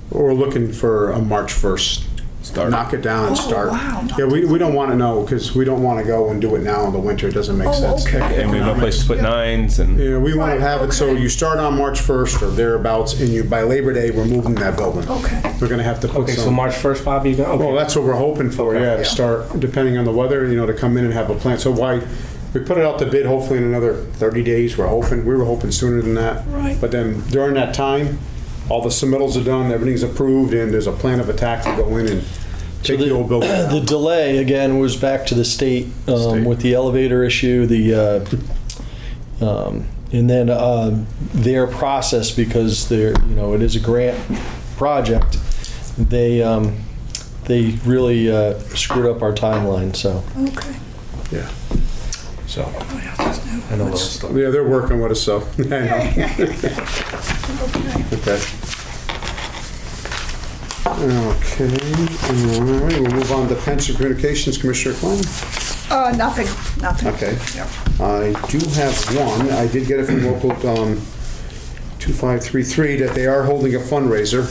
we're looking for a March 1st. Start. Knock it down and start. Wow. Yeah, we don't want to know, because we don't want to go and do it now in the winter. It doesn't make sense. Okay. And we have no place to put nines and. Yeah, we want to Right, have it so okay. you start on March 1st or thereabouts, and by Labor Day, we're moving that building. Okay. We're going to have to put Okay, so some. March 1st, Bob, you go? Okay. Well, that's what we're hoping for, Okay. yeah, to Yeah. start, depending on the weather, to come in and have a plan. So we put it out to bid hopefully in another 30 days, we were hoping sooner than that. Right. But then during that time, all the submittals are done, everything's approved, and there's a plan of attack to go in and take the old building The down. delay, again, was back to the state State. with the elevator issue, and then their process, because it is a grant project, they really screwed up our timeline, so. Okay. Yeah. So, What else is new? I know those stuff. yeah, they're working with us, so. I know. Okay. Okay, all right, we'll move on to pension communications, Commissioner Klein. Nothing. Okay. Yeah. I do have one. I did get it from local 2533 that they are holding a fundraiser.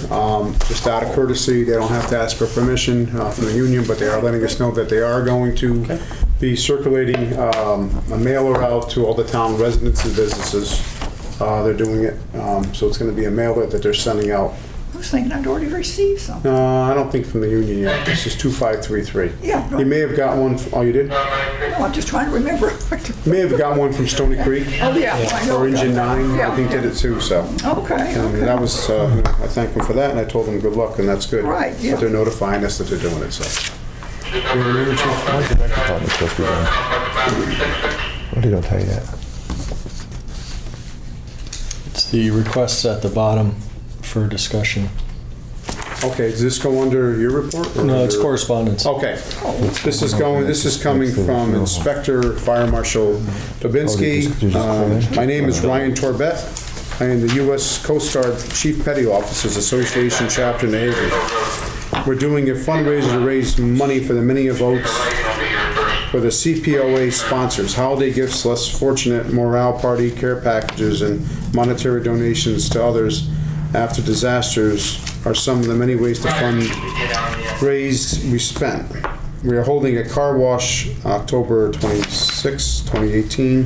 Just out of courtesy, they don't have to ask for permission from the union, but they are letting us know that they are going to be circulating a mailer out to all the town residents and businesses. They're doing it, so it's going to be a mailer that they're sending out. I was thinking I'd already received some. I don't think from the union yet. This is 2533. Yeah, no. You may have got one. Oh, you did? No, I'm just trying to remember. You may have got one from Stony Creek. Oh, yeah. I know. Or Engine 9, Yeah. I think did it too, so. Okay, And okay. that was, I thanked them for that, and I told them good luck, and that's good. Right, yeah. But they're notifying us that they're doing it, so. How's the rec department supposed to be done? Well, they don't tell you that. It's the requests at the bottom for discussion. Okay, does this go under your report? or No, it's under- correspondence. Okay. This is coming from Inspector Fire Marshal Dubinsky. My name is Ryan Torbett. I am the U.S. Coast Guard Chief Petty Officers Association, Chapter Navy. We're doing a fundraiser to raise money for the many votes for the CPOA sponsors, holiday gifts, less fortunate, morale party, care packages, and monetary donations to others after disasters are some of the many ways to fund raised we spent. We are holding a car wash October 26, 2018.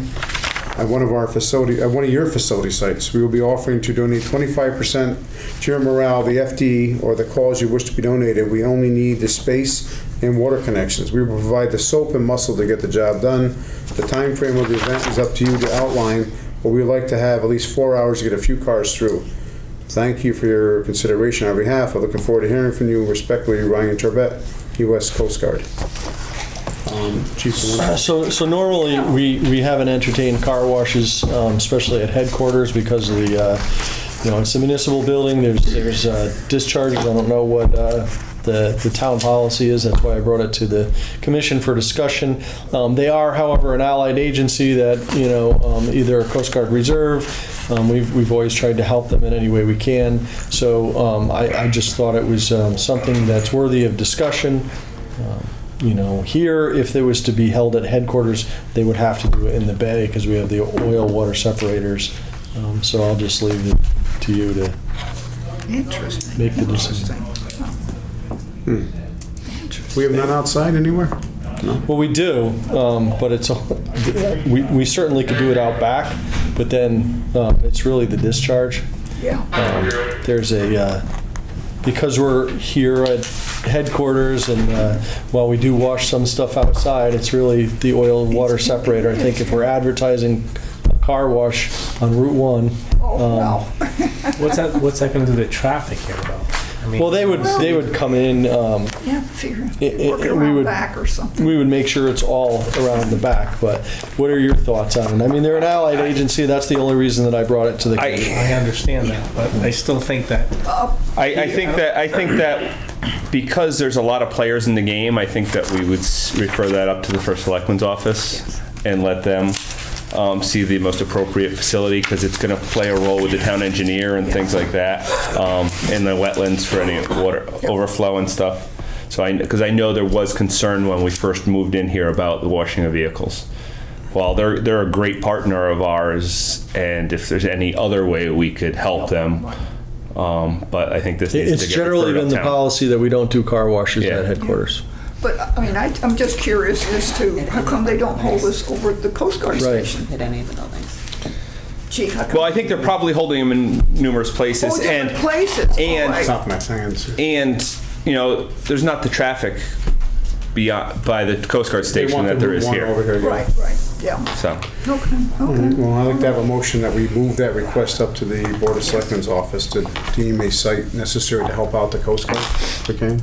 at one of our facility, at one of your facility sites. We will be offering to donate 25% to your morale, the FD, or the cause you wish to be donated. We only need the space and water connections. We will provide the soap and muscle to get the job done. The time frame of the event is up to you to outline, but we would like to have at least 4 hours to get a few cars through. Thank you for your consideration on our behalf. I'm looking forward to hearing from you. Respectfully, Ryan Turbett, U.S. Coast Guard. Chief. So normally, we haven't entertained car washes, especially at headquarters, because of the, it's a municipal building, there's discharges, I don't know what the town policy is, that's why I brought it to the commission for discussion. They are, however, an allied agency that, either a Coast Guard Reserve, we've always tried to help them in any way we can. So I just thought it was something that's worthy of discussion. Here, if it was to be held at headquarters, they would have to do it in the bay because we have the oil water separators. So I'll just leave it to you to make the decision. We have none outside anywhere? No. Well, we do, but we certainly could do it out back, but then it's really the discharge. Yeah. There's because we're here at headquarters, and while we do wash some stuff outside, it's really the oil and water separator. I think if we're advertising a car wash on Route 1. Wow. What's that going to do to traffic here, though? I mean, Well, they would come in. Figure we work around would- back or something. We would make sure it's all around the back. But what are your thoughts on it? I mean, they're an allied agency. That's the only reason that I brought it to the commission. I understand that, but I still think that I think that because there's a lot of players in the game, I think that we would refer that up to the First Selectman's office and let them see the most appropriate facility, because it's going to play a role with the town engineer and things like that, and the wetlands for any water overflow and stuff. So because I know there was concern when we first moved in here about the washing of vehicles. Well, they're a great partner of ours, and if there's any other way we could help them, but I think this needs to It's get generally referred been the uptown. policy that we don't do car washes Yeah. at headquarters. But, I mean, I'm just curious as to how come they don't hold this over at the Coast Guard Right. station? At any of the buildings. Gee, how come? Well, I think they're probably holding them in numerous places, different and places. and- Oh, I- Top of my hands. and there's not the traffic by the Coast Guard They station want that the there Route is 1 here. over here, yeah. Right, yeah. So Okay. Well, I'd like to have a motion that we move that request up to the Board of Selectmen's office to deem a site necessary to help out the Coast Guard. Okay.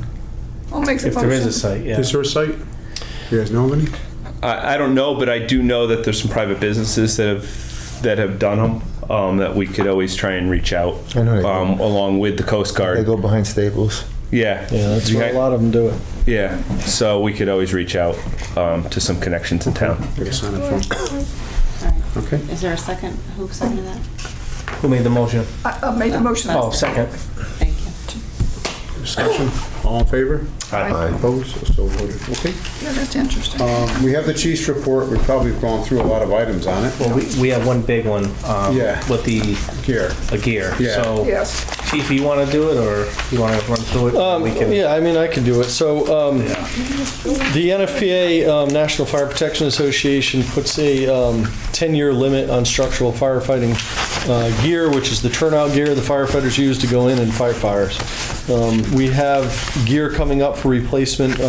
I'll make the if motion. there is a site, yeah. Is there a site? You guys know of any? I don't know, but I do know that there's some private businesses that have done them, that we could always try and reach out, I know they do. along with the Coast They Guard. go behind Staples. Yeah, Yeah, that's where a lot of them do it. Yeah, so we could always reach out to some connections in town. I can sign up for 'em. All right. Okay. Is there a second? Who seconded that? Who made the motion? I made the motion. Oh, second. Thank you. Discussion. All in favor? Aye. Opposed? So voted. Okay. Yeah, that's interesting. We have the chief's report. We've probably gone through a lot of items on it. Well, we have one big one Yeah. with the Here. gear. Yeah. So, Yes. Chief, you want to do it, or you want to run through it? We can. Yeah, I mean, I can do it. So the NFPA, National Fire Protection Association, puts a 10-year limit on structural firefighting gear, which is the turnout gear the firefighters use to go in and fight fires. We have gear coming up for replacement,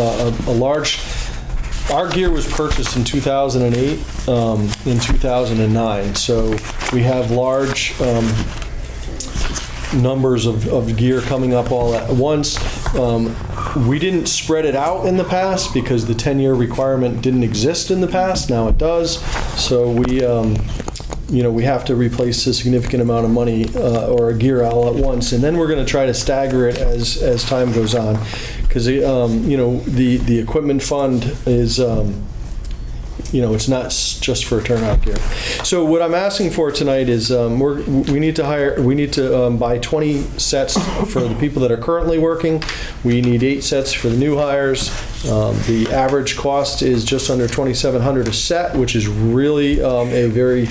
our gear was purchased in 2008, in 2009, so we have large numbers of gear coming up all at once. We didn't spread it out in the past because the 10-year requirement didn't exist in the past. Now it does. So we have to replace a significant amount of money or gear all at once, and then we're going to try to stagger it as time goes on, because the equipment fund is. It's not just for turnout gear. So what I'm asking for tonight is we need to buy 20 sets for the people that are currently working. We need 8 sets for the new hires. The average cost is just under $2,700 a set, which is really a very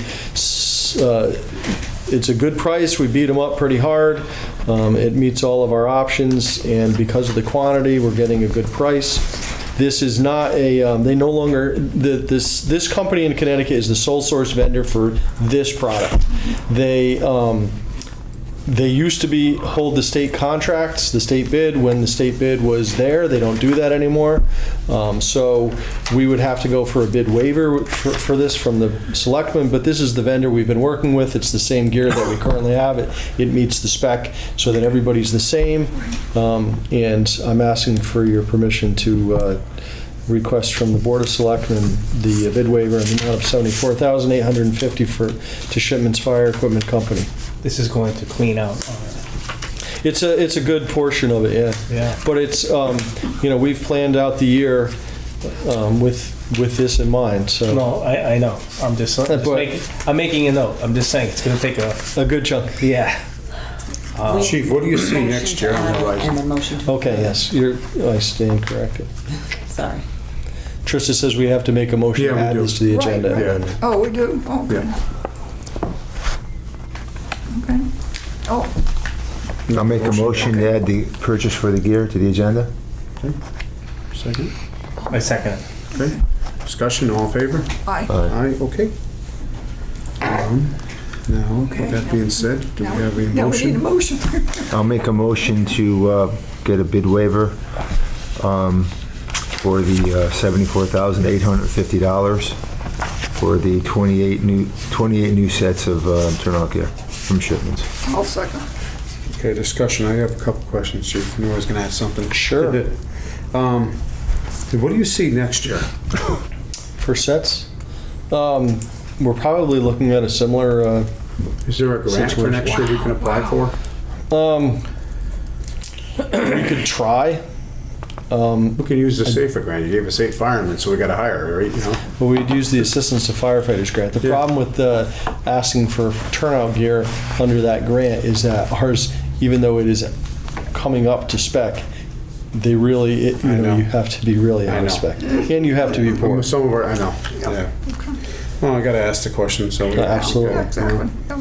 it's a good price. We beat them up pretty hard. It meets all of our options, and because of the quantity, we're getting a good price. This is not a, they no longer, this company in Connecticut is the sole source vendor for this product. They used to hold the state contracts, the state bid. When the state bid was there, they don't do that anymore. So we would have to go for a bid waiver for this from the selectmen, but this is the vendor we've been working with. It's the same gear that we currently have. It meets the spec so that everybody's the same. And I'm asking for your permission to request from the Board of Selectmen the bid waiver in the amount of $74,850 to Shipman's Fire Equipment Company. This is going to clean out. It's a good portion of it, yeah. Yeah. But it's, we've planned out the year with this in mind, so. No, I know. I'm just I'm making a note. I'm just saying it's going to take A good chunk. yeah. Chief, what do you see next year on the And horizon? then motion to. Okay, yes, I stand corrected. Sorry. Trista says we have to make a motion Yeah, to we add do. this to the Right, agenda. right. Yeah. Oh, we do? Okay. Yeah. Okay. Oh, I'll make a motion to add the purchase for the gear to the agenda. Second? I second it. Okay. Discussion, all in favor? aye. Aye, okay. Now, with that being said, do we Now- have a Now we need a motion? motion. I'll make a motion to get a bid waiver for the $74,850 for the 28 new sets of turnout gear from Shipmans. I'll second. Okay, discussion, I have a couple questions, Chief. I knew I was gonna ask something. Sure. What do you see next year? For sets, we're probably looking at a similar, Is there a grant for next year we can apply for? we could try. We can use the SAFER grant. You gave us 8 firemen, so we gotta hire, right, But we'd use the Assistance to Firefighters grant. The Yeah. problem with asking for turnout gear under that grant is that ours, even though it is coming up to spec, they really, I know. you have to be really I out know. of spec. And you have to be poor. Some of our, I know, yeah. Well, I gotta ask the question, so. Absolutely. Okay. Exactly. Yep.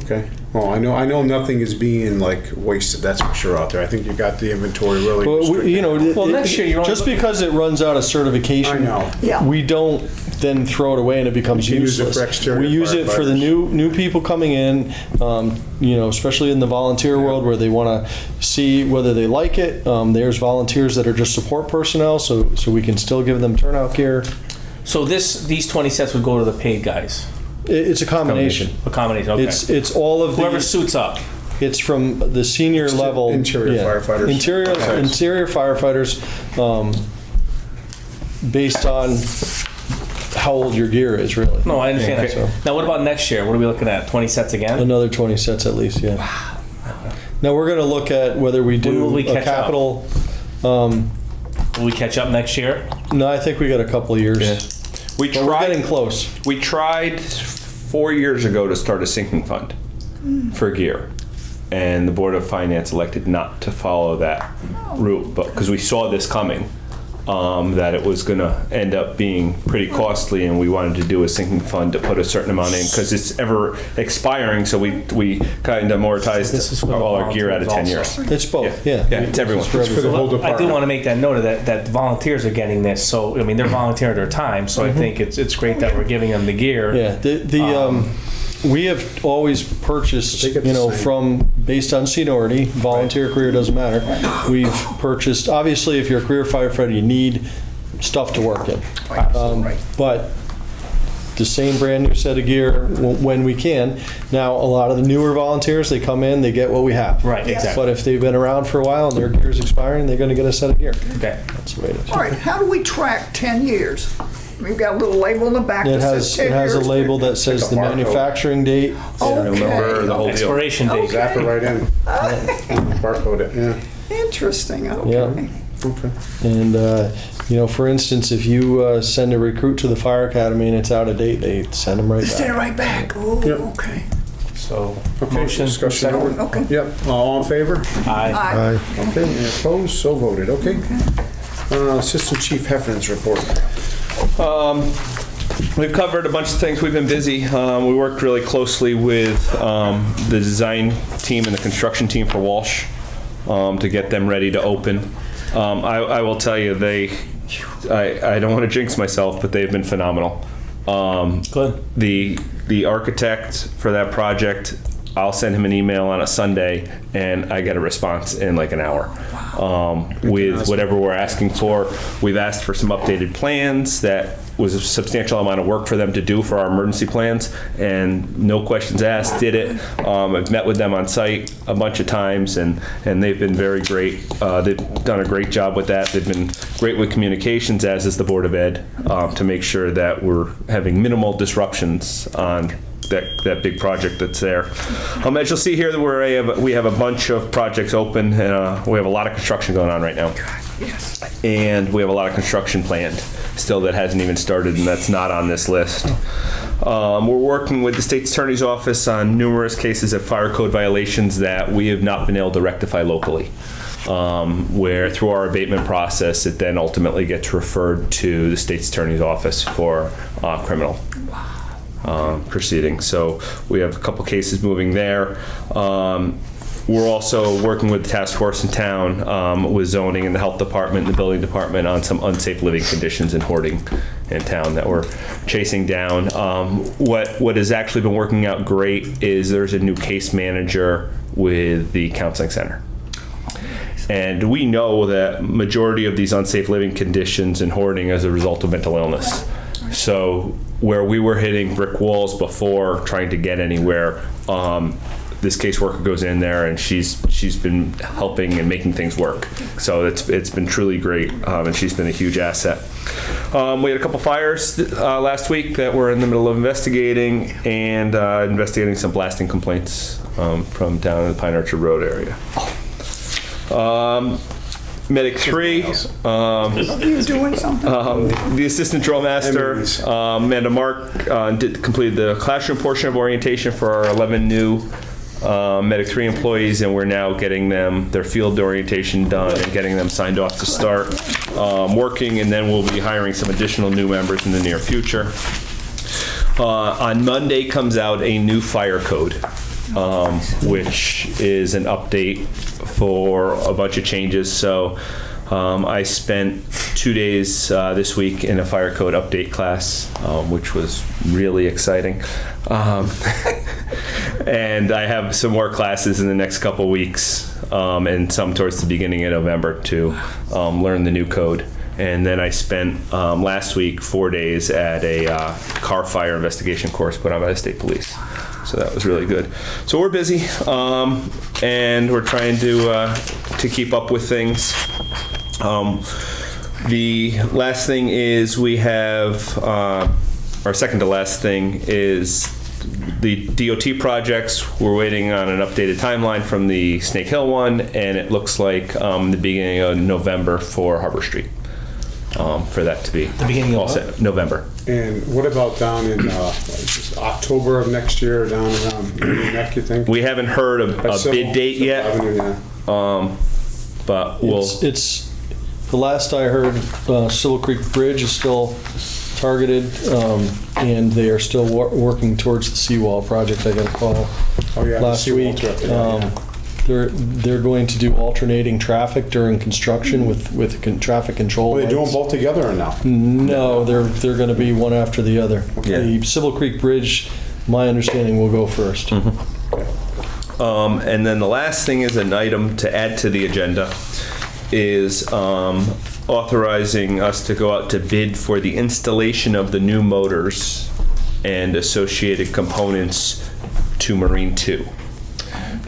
Okay. Well, I know nothing is being like wasted, that's for sure out there. I think you got the inventory really. Well, restricted. Well, next year you're only just because it runs out of certification, I know. Yeah. we don't then throw it away and it becomes You can use it useless. for exterior We use it for the firefighters. new people coming in, especially in the volunteer world where they want to see whether they like it. There's volunteers that are just support personnel, so we can still give them turnout gear. So these 20 sets would go to the paid guys. It's a combination. A combination. Okay. It's all of Whoever the. suits up. It's from the senior level. Interior firefighters. Interior firefighters, based on how old your gear is, really. No, I understand Yeah, that. so Now, what about next year? What are we looking at? 20 sets again? another 20 sets at least, yeah. Now, we're going to look at whether we When will do we a catch up? capital. Will we catch up next year? No, I think we got a couple of years. We But we're getting tried, close. we tried 4 years ago to start a sinking fund for gear. And the Board of Finance elected not to follow that route, but, because we saw this coming, that it was gonna end up being pretty costly, and we wanted to do a sinking fund to put a certain amount in, because it's ever expiring, so we kind of This is amortized for the all our gear out of 10 volunteers years. It's both, yeah. Yeah, it's everyone. for For the everyone. whole I do department. want to make that note of that volunteers are getting this. So, I mean, they're volunteering their time. So I think it's great that we're giving them the gear. Mm-hmm. Yeah, we have always purchased, They get the same. from, based on seniority, volunteer career, doesn't matter. We've purchased, obviously, if you're a career firefighter, you need stuff to work in. Right. But the same brand new set of gear when we can. Now, a lot of the newer volunteers, they come in, they get what we have. Right, exactly. But if they've been around for a while and their gear's expiring, they're gonna get a set of gear. Okay. That's the way it is. All right, how do we track 10 years? We've got a little label in the back It that says has, 10 it has a years. label that says the barcode. manufacturing date. Remember the Okay, whole deal. Expiration date. Zap it right in. Barcode it, yeah. interesting, okay. Yeah. Okay. And, for instance, if you send a recruit to the fire academy and it's out of date, they send them right Send it back. right back, oh, Yep. okay. So, Okay, motion. discussion second. over. Okay. Yep, all in favor? Aye. Aye. Okay, any opposed? So voted, okay. Assistant Chief Heffernan's report. We've covered a bunch of things. We've been busy. We worked really closely with the design team and the construction team for Walsh to get them ready to open. I will tell you, I don't want to jinx myself, but they've been phenomenal. Good. The architect for that project, I'll send him an email on a Sunday, and I get a response in like an hour with whatever we're asking for. We've asked for some updated plans. That was a substantial amount of work for them to do for our emergency plans, and no questions asked, did it. I've met with them on site a bunch of times, and they've been very great. They've done a great job with that. They've been great with communications, as is the Board of Ed, to make sure that we're having minimal disruptions on that big project that's there. As you'll see here, we have a bunch of projects open, and we have a lot of construction going on right now. Yes. And we have a lot of construction planned still that hasn't even started, and that's not on this list. We're working with the State's Attorney's Office on numerous cases of fire code violations that we have not been able to rectify locally. Where through our abatement process, it then ultimately gets referred to the State's Attorney's Office for criminal proceedings. So we have a couple cases moving there. We're also working with the task force in town with zoning and the health department and the building department on some unsafe living conditions and hoarding in town that we're chasing down. What has actually been working out great is there's a new case manager with the counseling center. And we know that majority of these unsafe living conditions and hoarding as a result of mental illness. So where we were hitting brick walls before trying to get anywhere, this caseworker goes in there and she's been helping and making things work. So it's been truly great, and she's been a huge asset. We had a couple fires last week that we're in the middle of investigating, and investigating some blasting complaints from down in the Pine Orchard Road area. Medic 3, You're doing something. the assistant drill master, Amanda Mark, completed the classroom portion of orientation for our 11 new Medic 3 employees, and we're now getting them their field orientation done and getting them signed off to start working, and then we'll be hiring some additional new members in the near future. On Monday comes out a new fire code, which is an update for a bunch of changes. So I spent 2 days this week in a fire code update class, which was really exciting. And I have some more classes in the next couple weeks, and some towards the beginning of November to learn the new code. And then I spent last week 4 days at a car fire investigation course put on by the state police. So that was really good. So we're busy, and we're trying to keep up with things. The last thing is we have, our second to last thing is the DOT projects. We're waiting on an updated timeline from the Snake Hill one, and it looks like the beginning of November for Harbor Street. For that to be The beginning of all set. November. And what about down in October of next year, down around Union Neck, you think? We haven't heard a bid date yet, Avenue, yeah. but we'll. It's the last I heard, Silver Creek Bridge is still targeted, and they are still working towards the seawall project. I got a call Oh, yeah, the last seawall week. trip, yeah. They're going to do alternating traffic during construction with traffic control. Are they doing lights. both together or no? No, they're going to be one after the other. Yeah. The Civil Creek Bridge, my understanding, will go first. And then the last thing is an item to add to the agenda is authorizing us to go out to bid for the installation of the new motors and associated components to Marine 2.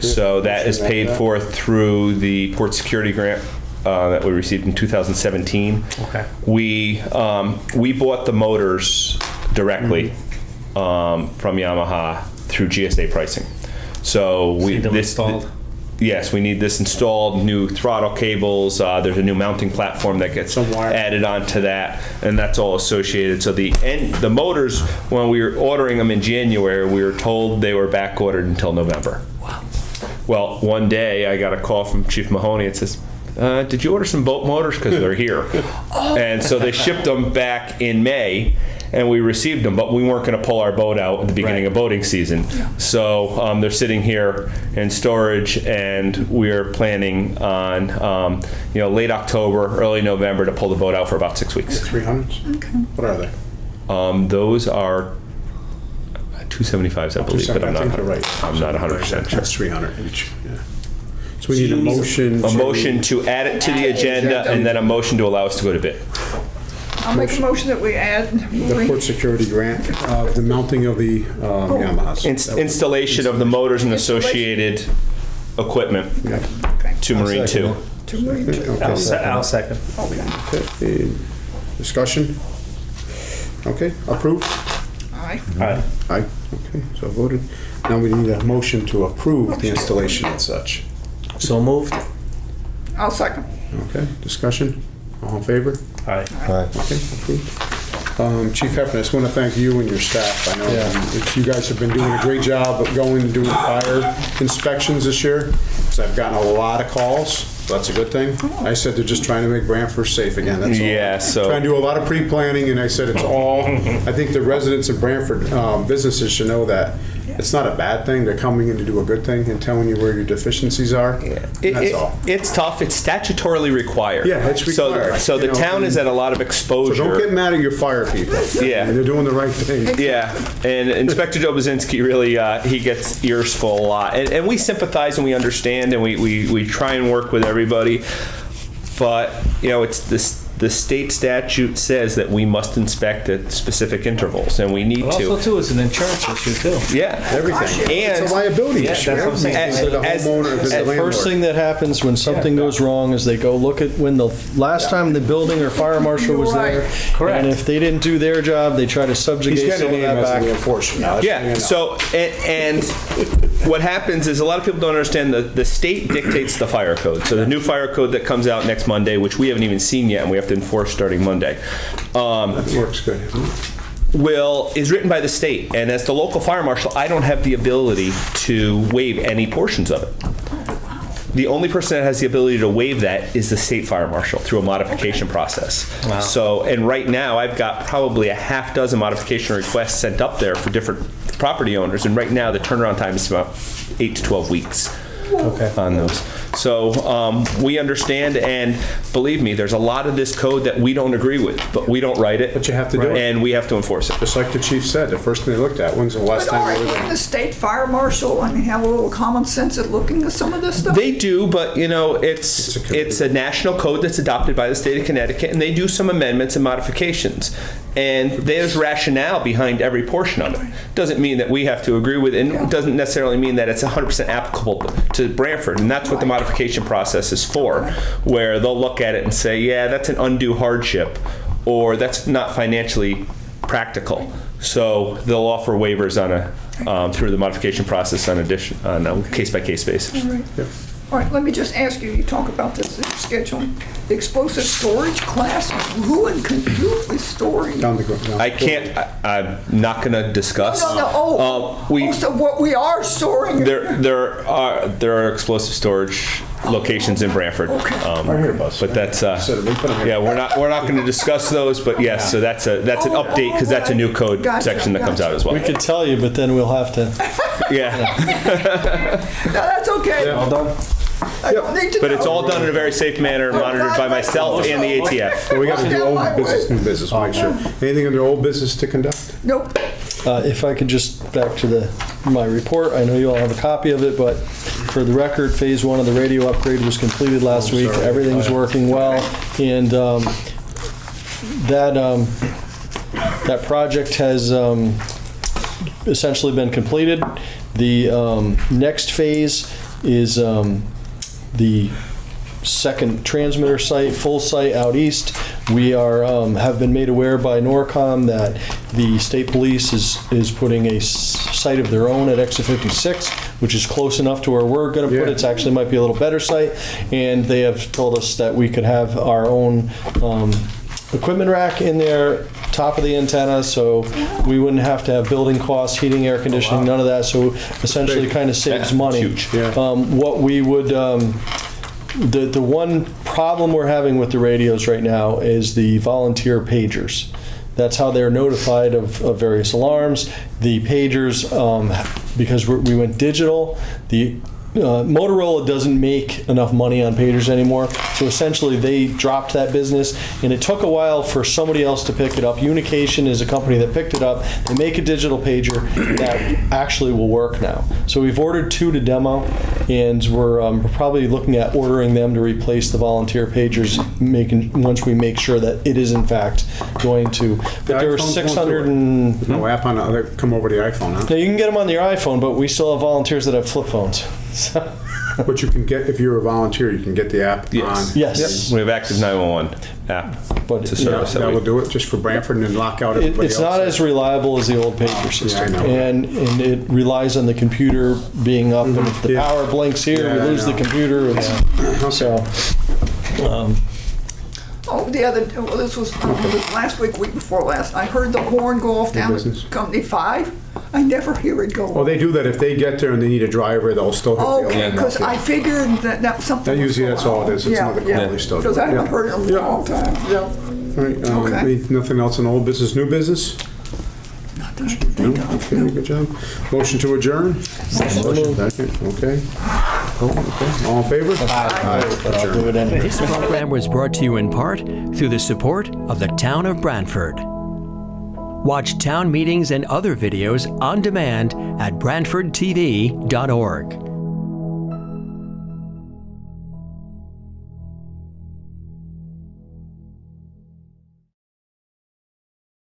So that is paid for through the port security grant that we received in 2017. Okay. We bought the motors directly from Yamaha through GSA pricing. So Need them installed? Yes, we need this installed, new throttle cables, there's a new mounting platform that gets Some wire. added onto that, and that's all associated. So the motors, when we were ordering them in January, we were told they were back ordered until November. Wow. Well, one day I got a call from Chief Mahoney. It says, did you order some boat motors? Because they're here. And so they shipped them back in May, and we received them, but we weren't going to pull our boat out at the beginning Right. of boating season. So they're sitting here in storage, and we're planning on, late October, early November to pull the boat out for about 6 weeks. 300s? Okay. What are they? Those are 275s, I believe, but 270, I think you're right. I'm not 100% sure. That's 300 each, yeah. So we need a motion. A motion to add it to the agenda, and then a motion to allow us to go to bid. I'll make a motion that we add The port security grant, the mounting of the Yamahas. Installation of the motors and associated equipment Yeah. to Marine 2. to Marine 2. Okay. I'll second. Okay. Okay. Discussion? Okay, approved? Aye. Aye. Aye. Okay, so voted. Now we need a motion to approve the installation and such. So moved. I'll second. Okay, discussion? All in favor? Aye. All right. Okay, approved. Chief Hefner, I just want to thank you and your staff. I know that you guys have been doing a great job of going and doing fire inspections this year. So I've gotten a lot of calls. So that's a good thing. I said they're just trying to make Branford safe again. That's all. Yeah, so- Trying to do a lot of pre-planning, and I said it's all, I think the residents of Branford, businesses should know that it's not a bad thing. They're coming in to do a good thing and telling you where your deficiencies are. That's all. It's tough. It's statutorily required. Yeah, it's required. So the You know, town is at a lot of So exposure. don't get mad at your fire people. Yeah. They're doing the right thing. Yeah, and Inspector Joe Bazinski really, he gets ears full a lot. And we sympathize and we understand and we try and work with everybody. But, it's the state statute says that we must inspect at specific intervals, and we need But also, to. too, it's an insurance issue, too. Yeah, Everything. And It's a liability Yeah, issue. that's what I'm saying. Everything to the As- homeowner, to the as landlord. First thing that happens when something goes wrong is they go look at when the last time the building or fire marshal was You're there. right. Correct. And if they didn't do their job, they try to He's subjugate getting some a of name that as the back. unfortunate. Yeah, so, and what happens is a lot of people don't understand the state dictates the fire code. So the new fire code that comes out next Monday, which we haven't even seen yet, and we have to enforce starting Monday, That works good, isn't it? is written by the state. And as the local fire marshal, I don't have the ability to waive any portions of it. The only person that has the ability to waive that is the state fire marshal through a modification process. Wow. So, and right now I've got probably a half dozen modification requests sent up there for different property owners. And right now the turnaround time is about 8 to 12 weeks. Okay. On those. So we understand, and believe me, there's a lot of this code that we don't agree with, but we don't write it. But you have to do it. And we have to enforce it. Just like the chief said, the first thing they looked at, when's the last But time all they right, were didn't the there? state fire marshal, have a little common sense at looking at some of this stuff? They do, but it's a national code that's adopted by the state of Connecticut, and they do some amendments and modifications. And there's rationale behind every portion of it. Doesn't mean that we have to agree with it, and it doesn't necessarily mean that it's 100% applicable to Branford, and that's what the modification process is for, where they'll look at it and say, yeah, that's an undue hardship, or that's not financially practical. So they'll offer waivers through the modification process on a case-by-case basis. All right. All right, let me just ask you, you talk about this schedule, the explosive storage class, who is storing? Down the ground. I can't, I'm not going to discuss. No, so what we are storing? There are explosive storage locations in Branford. But that's we're not going to discuss those. But yes, so that's an update because that's a new code section that comes out as well. We could tell you, but then we'll have to. Yeah, No, that's okay. All done? I don't need to but it's know. all done in a very safe manner, monitored by myself and the ATF. Well, we got to do Okay, old my business, way. new business, make sure. Anything under old business to conduct? Nope. If I could just back to my report, I know you all have a copy of it, but for the record, phase 1 of the radio upgrade was completed last week. sorry. Everything's working well, and that project has essentially been completed. The next phase is the second transmitter site, full site out east. We are have been made aware by Norcom that the state police is putting a site of their own at Exit 56, which is close enough to where we're going to put it. It's actually might be a little better site, and they have told us that we could have our own equipment rack in there, top of the antenna, so we wouldn't have to have building costs, heating, air conditioning, none of that. So essentially, kind of saves money. Huge. What we would. The one problem we're having with the radios right now is the volunteer pagers. That's how they're notified of various alarms. The pagers, because we went digital, the Motorola doesn't make enough money on pagers anymore, so essentially they dropped that business, and it took a while for somebody else to pick it up. Unication is a company that picked it up. They make a digital pager that actually will work now. So we've ordered 2 to demo, and we're probably looking at ordering them to replace the volunteer pagers, once we make sure that it is in fact going to. But there were 600 and... No app on, they come over the iPhone, huh? Now, you can get them on your iPhone, but we still have volunteers that have flip phones. So. But you can get, if you're a volunteer, you can get the app on. Yes. We have active 911 app. But to yeah, service That will do it just for Branford and then lock out everybody else. It's not as reliable as the old pager system. I know. And it relies on the computer being up, and if the Yeah. power blinks here, we Yeah, I lose the know. computer. So, This was last week before last. I heard the horn go off down business. at Company 5. I never hear it go Well, off. they do that if they get there and they need a driver, they'll still hit the Okay, alarm. because I figured that something That was usually going that's all it on. is. It's another quality stuff. Because I haven't Yeah. heard it in a long time. Yeah. All right, Okay. nothing else in old business, new business? Not that I can think of. Okay, good job. Motion to adjourn? Second, okay. Okay, all in favor? Aye. but I'll do it anyway. This program was brought to you in part through the support of the Town of Branford. Watch town meetings and other videos on demand at BranfordTV.org.